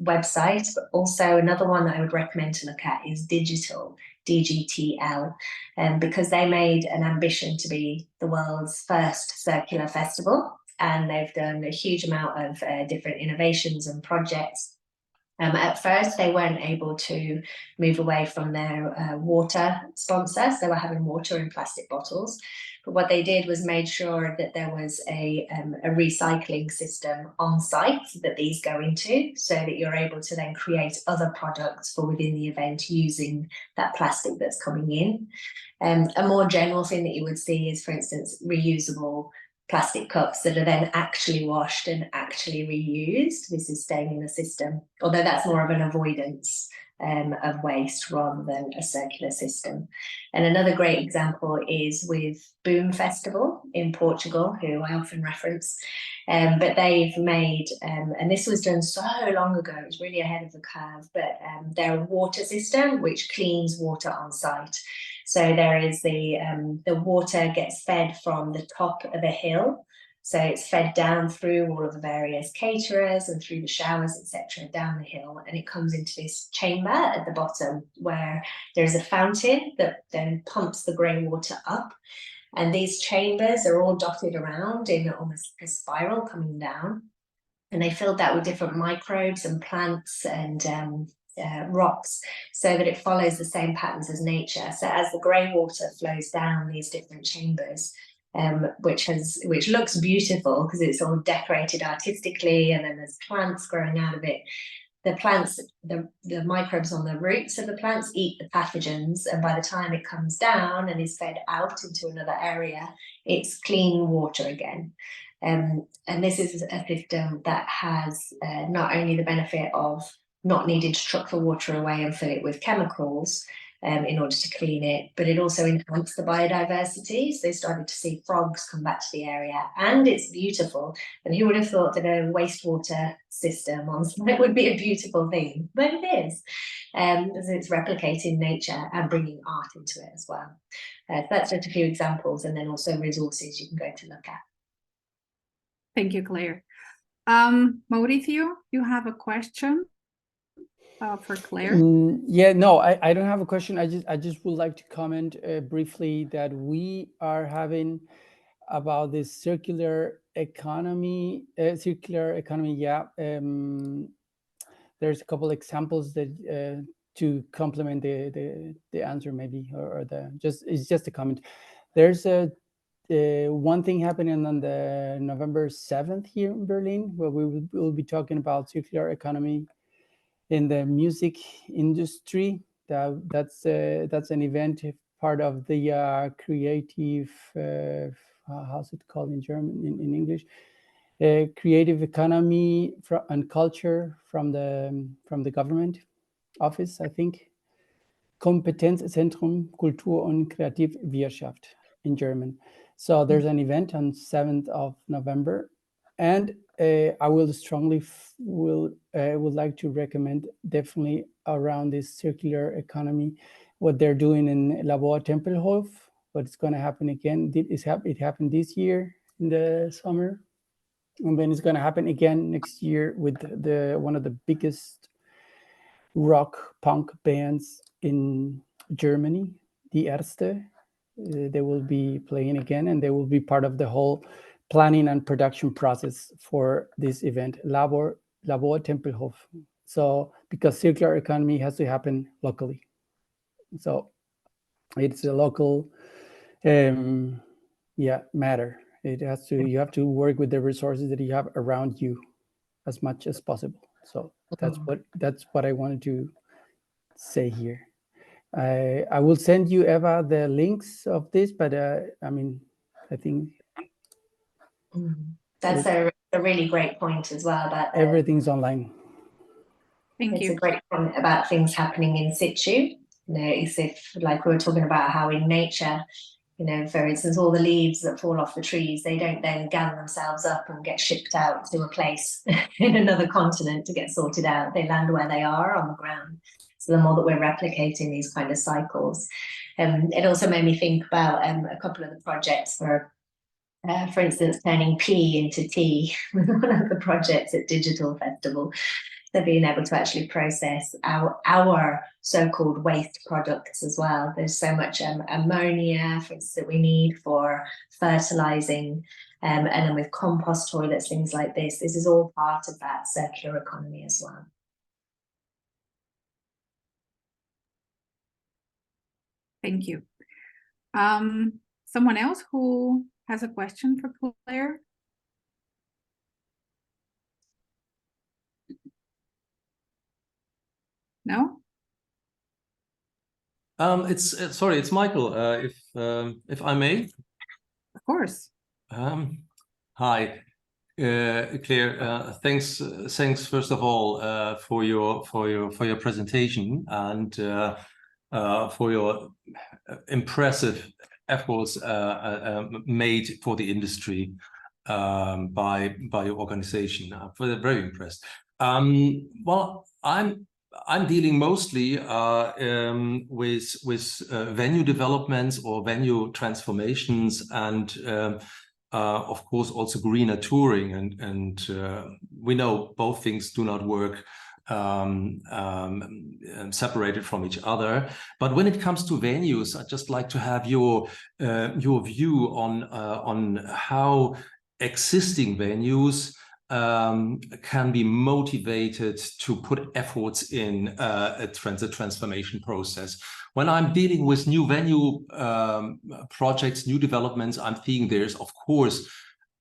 [SPEAKER 1] website, but also another one that I would recommend to look at is Digital, DGTL, because they made an ambition to be the world's first circular festival, and they've done a huge amount of different innovations and projects. At first, they weren't able to move away from their water sponsor, so they were having water in plastic bottles. But what they did was made sure that there was a recycling system on site that these go into, so that you're able to then create other products for within the event using that plastic that's coming in. A more general thing that you would see is, for instance, reusable plastic cups that are then actually washed and actually reused. This is staying in the system, although that's more of an avoidance of waste rather than a circular system. And another great example is with Boom Festival in Portugal, who I often reference, but they've made, and this was done so long ago, it was really ahead of the curve, but their water system, which cleans water on site. So there is the water gets fed from the top of a hill. So it's fed down through all of the various caterers and through the showers, etc., down the hill, and it comes into this chamber at the bottom where there's a fountain that then pumps the grey water up. And these chambers are all dotted around in almost like a spiral coming down. And they filled that with different microbes and plants and rocks, so that it follows the same patterns as nature. So as the grey water flows down these different chambers, which looks beautiful because it's all decorated artistically, and then there's plants growing out of it. The plants, the microbes on the roots of the plants eat the pathogens, and by the time it comes down and is fed out into another area, it's clean water again. And this is a system that has not only the benefit of not needing to truck the water away and fill it with chemicals in order to clean it, but it also enhanced the biodiversity. So they started to see frogs come back to the area, and it's beautiful. And who would have thought that a wastewater system on site would be a beautiful thing? But it is, as it's replicating nature and bringing art into it as well. That's just a few examples, and then also resources you can go to look at.
[SPEAKER 2] Thank you, Claire. Mauricio, you have a question for Claire?
[SPEAKER 4] Yeah, no, I don't have a question. I just would like to comment briefly that we are having about this circular economy. Yeah. There's a couple examples that to complement the answer maybe, or it's just a comment. There's a one thing happening on the November 7th here in Berlin, where we will be talking about circular economy in the music industry. That's an event, part of the creative, how's it called in German, in English? Creative economy and culture from the government office, I think. Kompetenzzentrum Kultur und Kreativwirtschaft in German. So there's an event on 7th of November, and I will strongly would like to recommend definitely around this circular economy, what they're doing in Labor Tempelhof, what's going to happen again. It happened this year in the summer, and then it's going to happen again next year with one of the biggest rock punk bands in Germany, Die Ärzte. They will be playing again, and they will be part of the whole planning and production process for this event, Labor Tempelhof. So because circular economy has to happen locally, so it's a local matter. It has to, you have to work with the resources that you have around you as much as possible. So that's what I wanted to say here. I will send you, Eva, the links of this, but I mean, I think
[SPEAKER 1] that's a really great point as well, about
[SPEAKER 4] everything's online.
[SPEAKER 2] Thank you.
[SPEAKER 1] It's a great point about things happening in situ. You know, it's if, like we were talking about how in nature, you know, for instance, all the leaves that fall off the trees, they don't then gather themselves up and get shipped out to a place in another continent to get sorted out. They land where they are on the ground. So the more that we're replicating these kind of cycles, it also made me think about a couple of the projects for instance, turning P into T with one of the projects at Digital Festival. They're being able to actually process our so-called waste products as well. There's so much ammonia, for instance, that we need for fertilizing, and then with compost toilets, things like this. This is all part of that circular economy as well.
[SPEAKER 2] Thank you. Someone else who has a question for Claire? No?
[SPEAKER 5] It's Michael. If I may.
[SPEAKER 2] Of course.
[SPEAKER 5] Hi, Claire. Thanks first of all for your presentation and for your impressive efforts made for the industry by your organization. I'm very impressed. Well, I'm dealing mostly with venue developments or venue transformations, and of course also greener touring. And we know both things do not work separated from each other. But when it comes to venues, I'd just like to have your view on how existing venues can be motivated to put efforts in a transformation process. When I'm dealing with new venue projects, new developments, I'm thinking there's, of course,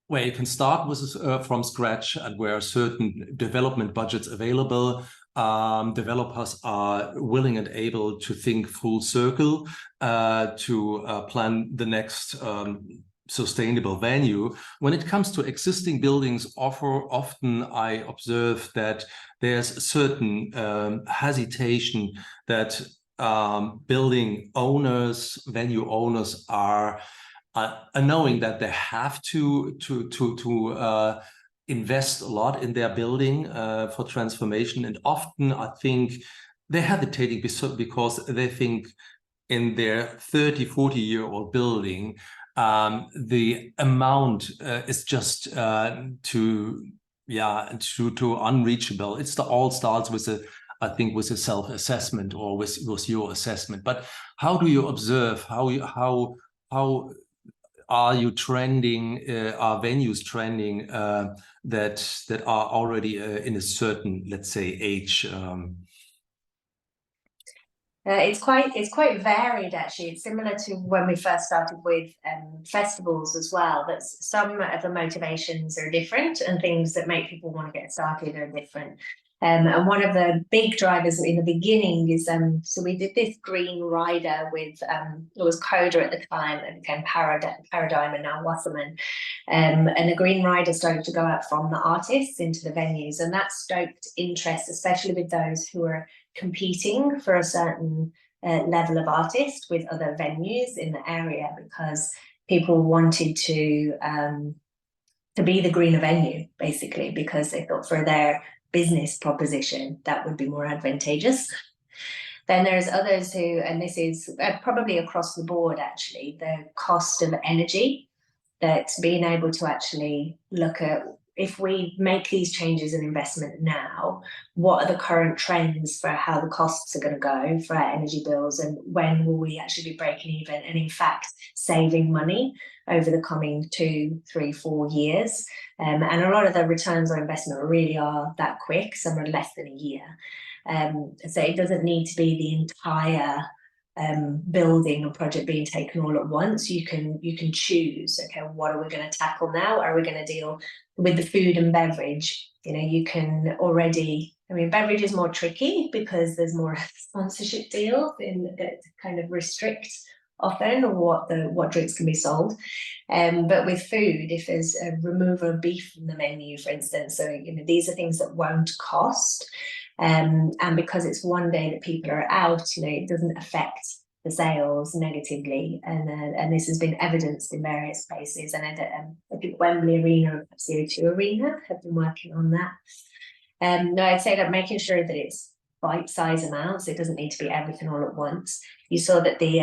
[SPEAKER 5] where you can start with from scratch and where certain development budgets available. Developers are willing and able to think full circle to plan the next sustainable venue. When it comes to existing buildings, often I observe that there's a certain hesitation that building owners, venue owners are knowing that they have to invest a lot in their building for transformation. And often I think they're hesitating because they think in their 30, 40-year-old building, the amount is just too and to unreachable. It's all starts with I think with a self-assessment or with your assessment. But how do you observe how are you trending? Are venues trending that are already in a certain, let's say, age?
[SPEAKER 1] It's quite varied, actually. It's similar to when we first started with festivals as well. That some of the motivations are different, and things that make people want to get started are different. And one of the big drivers in the beginning is so we did this green rider with it was Coda at the time, and became Paradigm and now Wasserman. And the green rider started to go out from the artists into the venues, and that stoked interest, especially with those who are competing for a certain level of artist with other venues in the area, because people wanted to be the greener venue, basically, because they thought for their business proposition that would be more advantageous. Then there's others who, and this is probably across the board actually, the cost of energy, that being able to actually look at, if we make these changes in investment now, what are the current trends for how the costs are going to go for our energy bills, and when will we actually be breaking even and in fact saving money over the coming 2, 3, 4 years. And a lot of the returns on investment really are that quick, some are less than a year. So it doesn't need to be the entire building a project being taken all at once. You can choose, okay, what are we going to tackle now? Are we going to deal with the food and beverage? You know, you can already, I mean, beverage is more tricky because there's more sponsorship deals that kind of restrict often what drinks can be sold. But with food, if there's a removal of beef from the menu, for instance, so you know, these are things that won't cost. And because it's one day that people are out, you know, it doesn't affect the sales negatively, and this has been evidenced in various places. And I think Wembley Arena and CO2 Arena have been working on that. No, I'd say that making sure that it's bite-sized amounts, it doesn't need to be everything all at once. You saw that the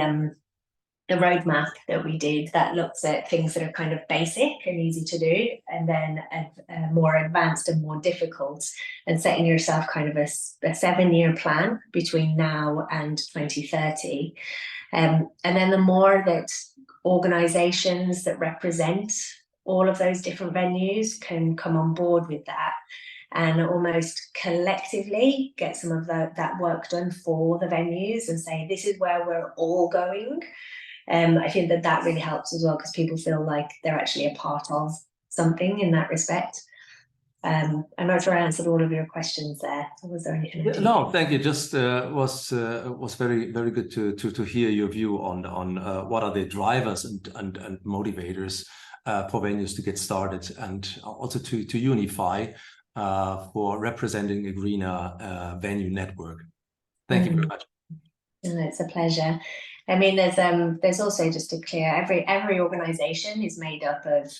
[SPEAKER 1] roadmap that we did, that looks at things that are kind of basic and easy to do, and then more advanced and more difficult, and setting yourself kind of a 7-year plan between now and 2030. And then the more that organizations that represent all of those different venues can come on board with that, and almost collectively get some of that work done for the venues and say, this is where we're all going. I think that really helps as well, because people feel like they're actually a part of something in that respect. I'm not sure I answered all of your questions there. Was there anything?
[SPEAKER 5] No, thank you. Just was very, very good to hear your view on what are the drivers and motivators for venues to get started, and also to unify for representing a greener venue network. Thank you very much.
[SPEAKER 1] It's a pleasure. I mean, there's also, just to clear, every organization is made up of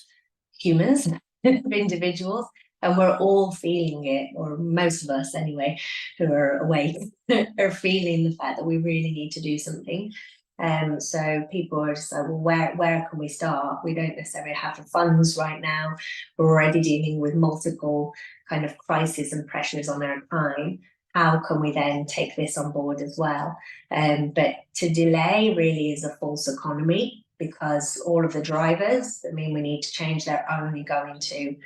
[SPEAKER 1] humans, of individuals, and we're all feeling it, or most of us anyway, who are awake, are feeling the fact that we really need to do something. So people are just like, well, where can we start? We don't necessarily have the funds right now. We're already dealing with multiple kind of crises and pressures on our time. How can we then take this on board as well? But to delay really is a false economy, because all of the drivers that mean we need to change, they're only going to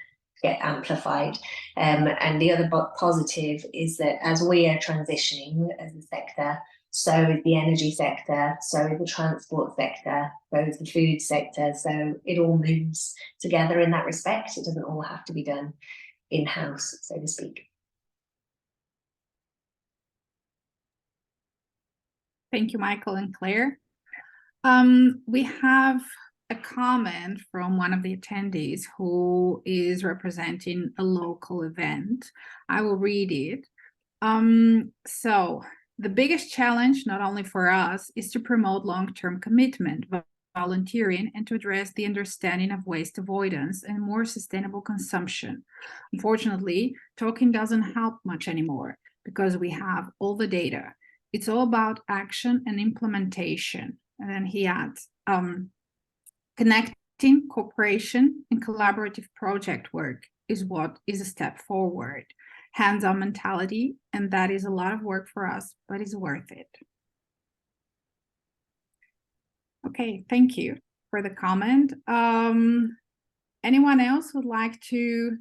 [SPEAKER 1] get amplified. And the other positive is that as we are transitioning as a sector, so is the energy sector, so is the transport sector, so is the food sector. So it all moves together in that respect. It doesn't all have to be done in-house, so to speak.
[SPEAKER 2] Thank you, Michael and Claire. We have a comment from one of the attendees who is representing a local event. I will read it. So the biggest challenge, not only for us, is to promote long-term commitment, volunteering, and to address the understanding of waste avoidance and more sustainable consumption. Unfortunately, talking doesn't help much anymore, because we have all the data. It's all about action and implementation. And then he adds, connecting, cooperation, and collaborative project work. is what is a step forward. Hands-on mentality, and that is a lot of work for us, but it's worth it. Okay, thank you for the comment. Anyone else would like to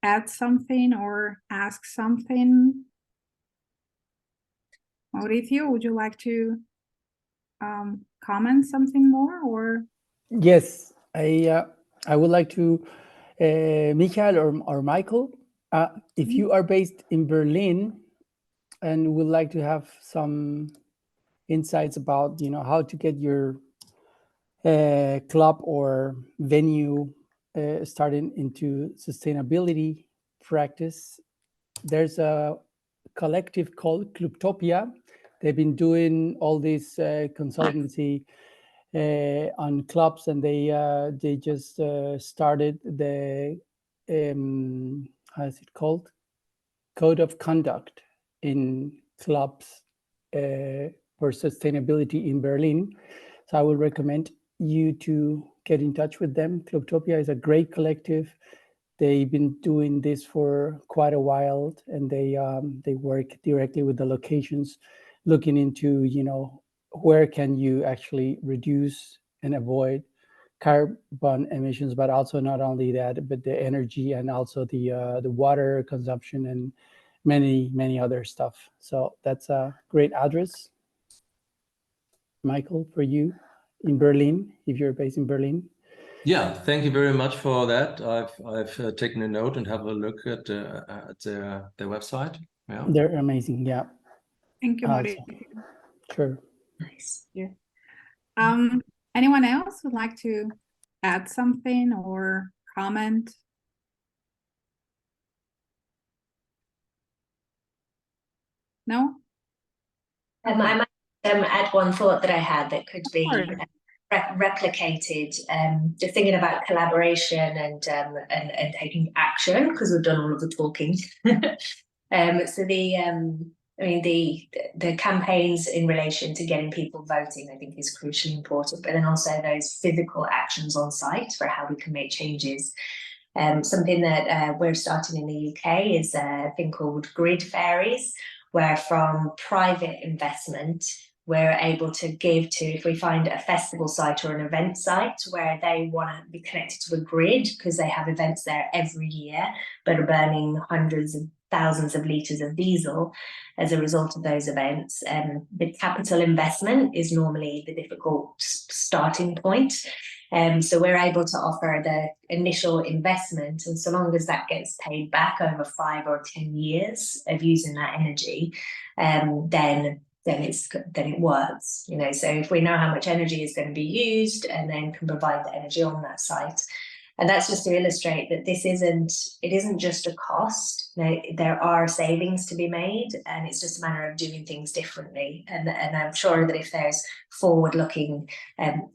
[SPEAKER 2] add something or ask something? Mauricio, would you like to comment something more, or?
[SPEAKER 4] Yes, I would like to, Michael or Michael, if you are based in Berlin and would like to have some insights about, how to get your club or venue starting into sustainability practice, there's a collective called Clubtopia. They've been doing all this consultancy on clubs, and they just started the how is it called, code of conduct in clubs for sustainability in Berlin. So I will recommend you to get in touch with them. Clubtopia is a great collective. They've been doing this for quite a while, and they work directly with the locations, looking into, where can you actually reduce and avoid carbon emissions, but also not only that, but the energy and also the water consumption and many other stuff. So that's a great address, Michael, for you in Berlin, if you're based in Berlin.
[SPEAKER 5] Yeah, thank you very much for that. I've taken a note and have a look at their website. Yeah,
[SPEAKER 4] They're amazing. Yeah.
[SPEAKER 2] Thank you, Mauricio.
[SPEAKER 4] Sure.
[SPEAKER 1] Nice.
[SPEAKER 2] Yeah. Anyone else would like to add something or comment? No?
[SPEAKER 1] I might add one thought that I had that could be replicated. Just thinking about collaboration and taking action, because we've done all of the talking. So the campaigns in relation to getting people voting, I think, is crucially important. But then also those physical actions on site for how we can make changes. Something that we're starting in the UK is a thing called grid fairies, where from private investment, we're able to give to, if we find a festival site or an event site where they want to be connected to a grid because they have events there every year, but are burning hundreds of thousands of litres of diesel as a result of those events. The capital investment is normally the difficult starting point. So we're able to offer the initial investment, and so long as that gets paid back over 5 or 10 years of using that energy, then it works. So if we know how much energy is going to be used, and then can provide the energy on that site. And that's just to illustrate that it isn't just a cost. There are savings to be made, and it's just a matter of doing things differently. And I'm sure that if there's forward-looking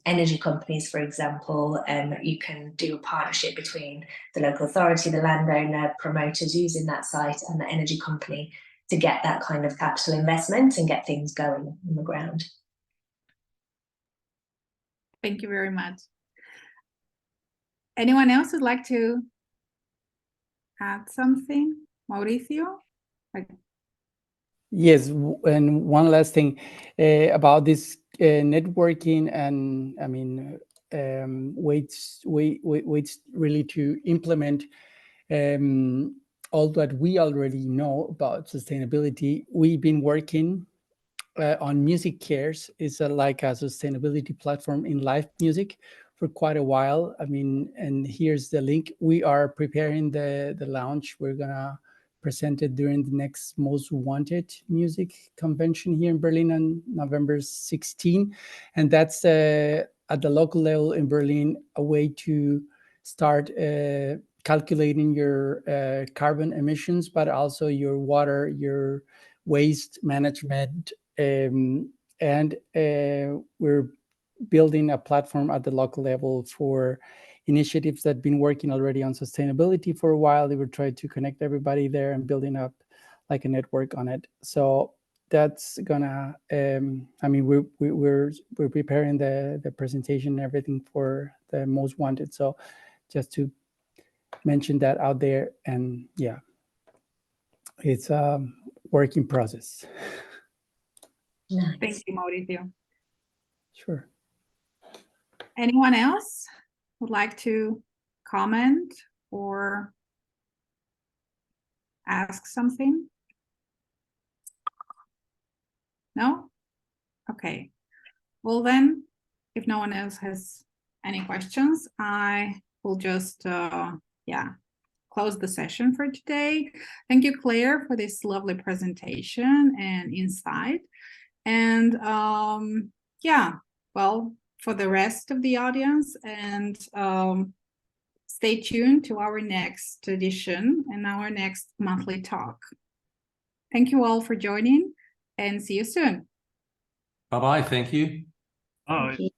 [SPEAKER 1] energy companies, for example, you can do a partnership between the local authority, the landowner, promoters using that site, and the energy company to get that kind of capital investment and get things going on the ground.
[SPEAKER 2] Thank you very much. Anyone else would like to add something? Mauricio?
[SPEAKER 4] Yes, and one last thing about this networking, and I mean, ways really to implement all that we already know about sustainability. We've been working on Music Cares. It's like a sustainability platform in live music for quite a while. I mean, and here's the link. We are preparing the launch. We're gonna present it during the next Most Wanted music convention here in Berlin on November 16. And that's at the local level in Berlin, a way to start calculating your carbon emissions, but also your water, your waste management. And we're building a platform at the local level for initiatives that have been working already on sustainability for a while. They were trying to connect everybody there and building up like a network on it. So that's gonna, I mean, we're preparing the presentation and everything for the Most Wanted. So just to mention that out there. And yeah, it's a work in process.
[SPEAKER 1] Nice.
[SPEAKER 2] Thank you, Mauricio.
[SPEAKER 4] Sure.
[SPEAKER 2] Anyone else would like to comment or ask something? No? Okay. Well then, if no one else has any questions, I will just, close the session for today. Thank you, Claire, for this lovely presentation and insight. And well, for the rest of the audience, and stay tuned to our next edition and our next monthly talk. Thank you all for joining, and see you soon.
[SPEAKER 5] Bye-bye. Thank you.
[SPEAKER 1] Thank you.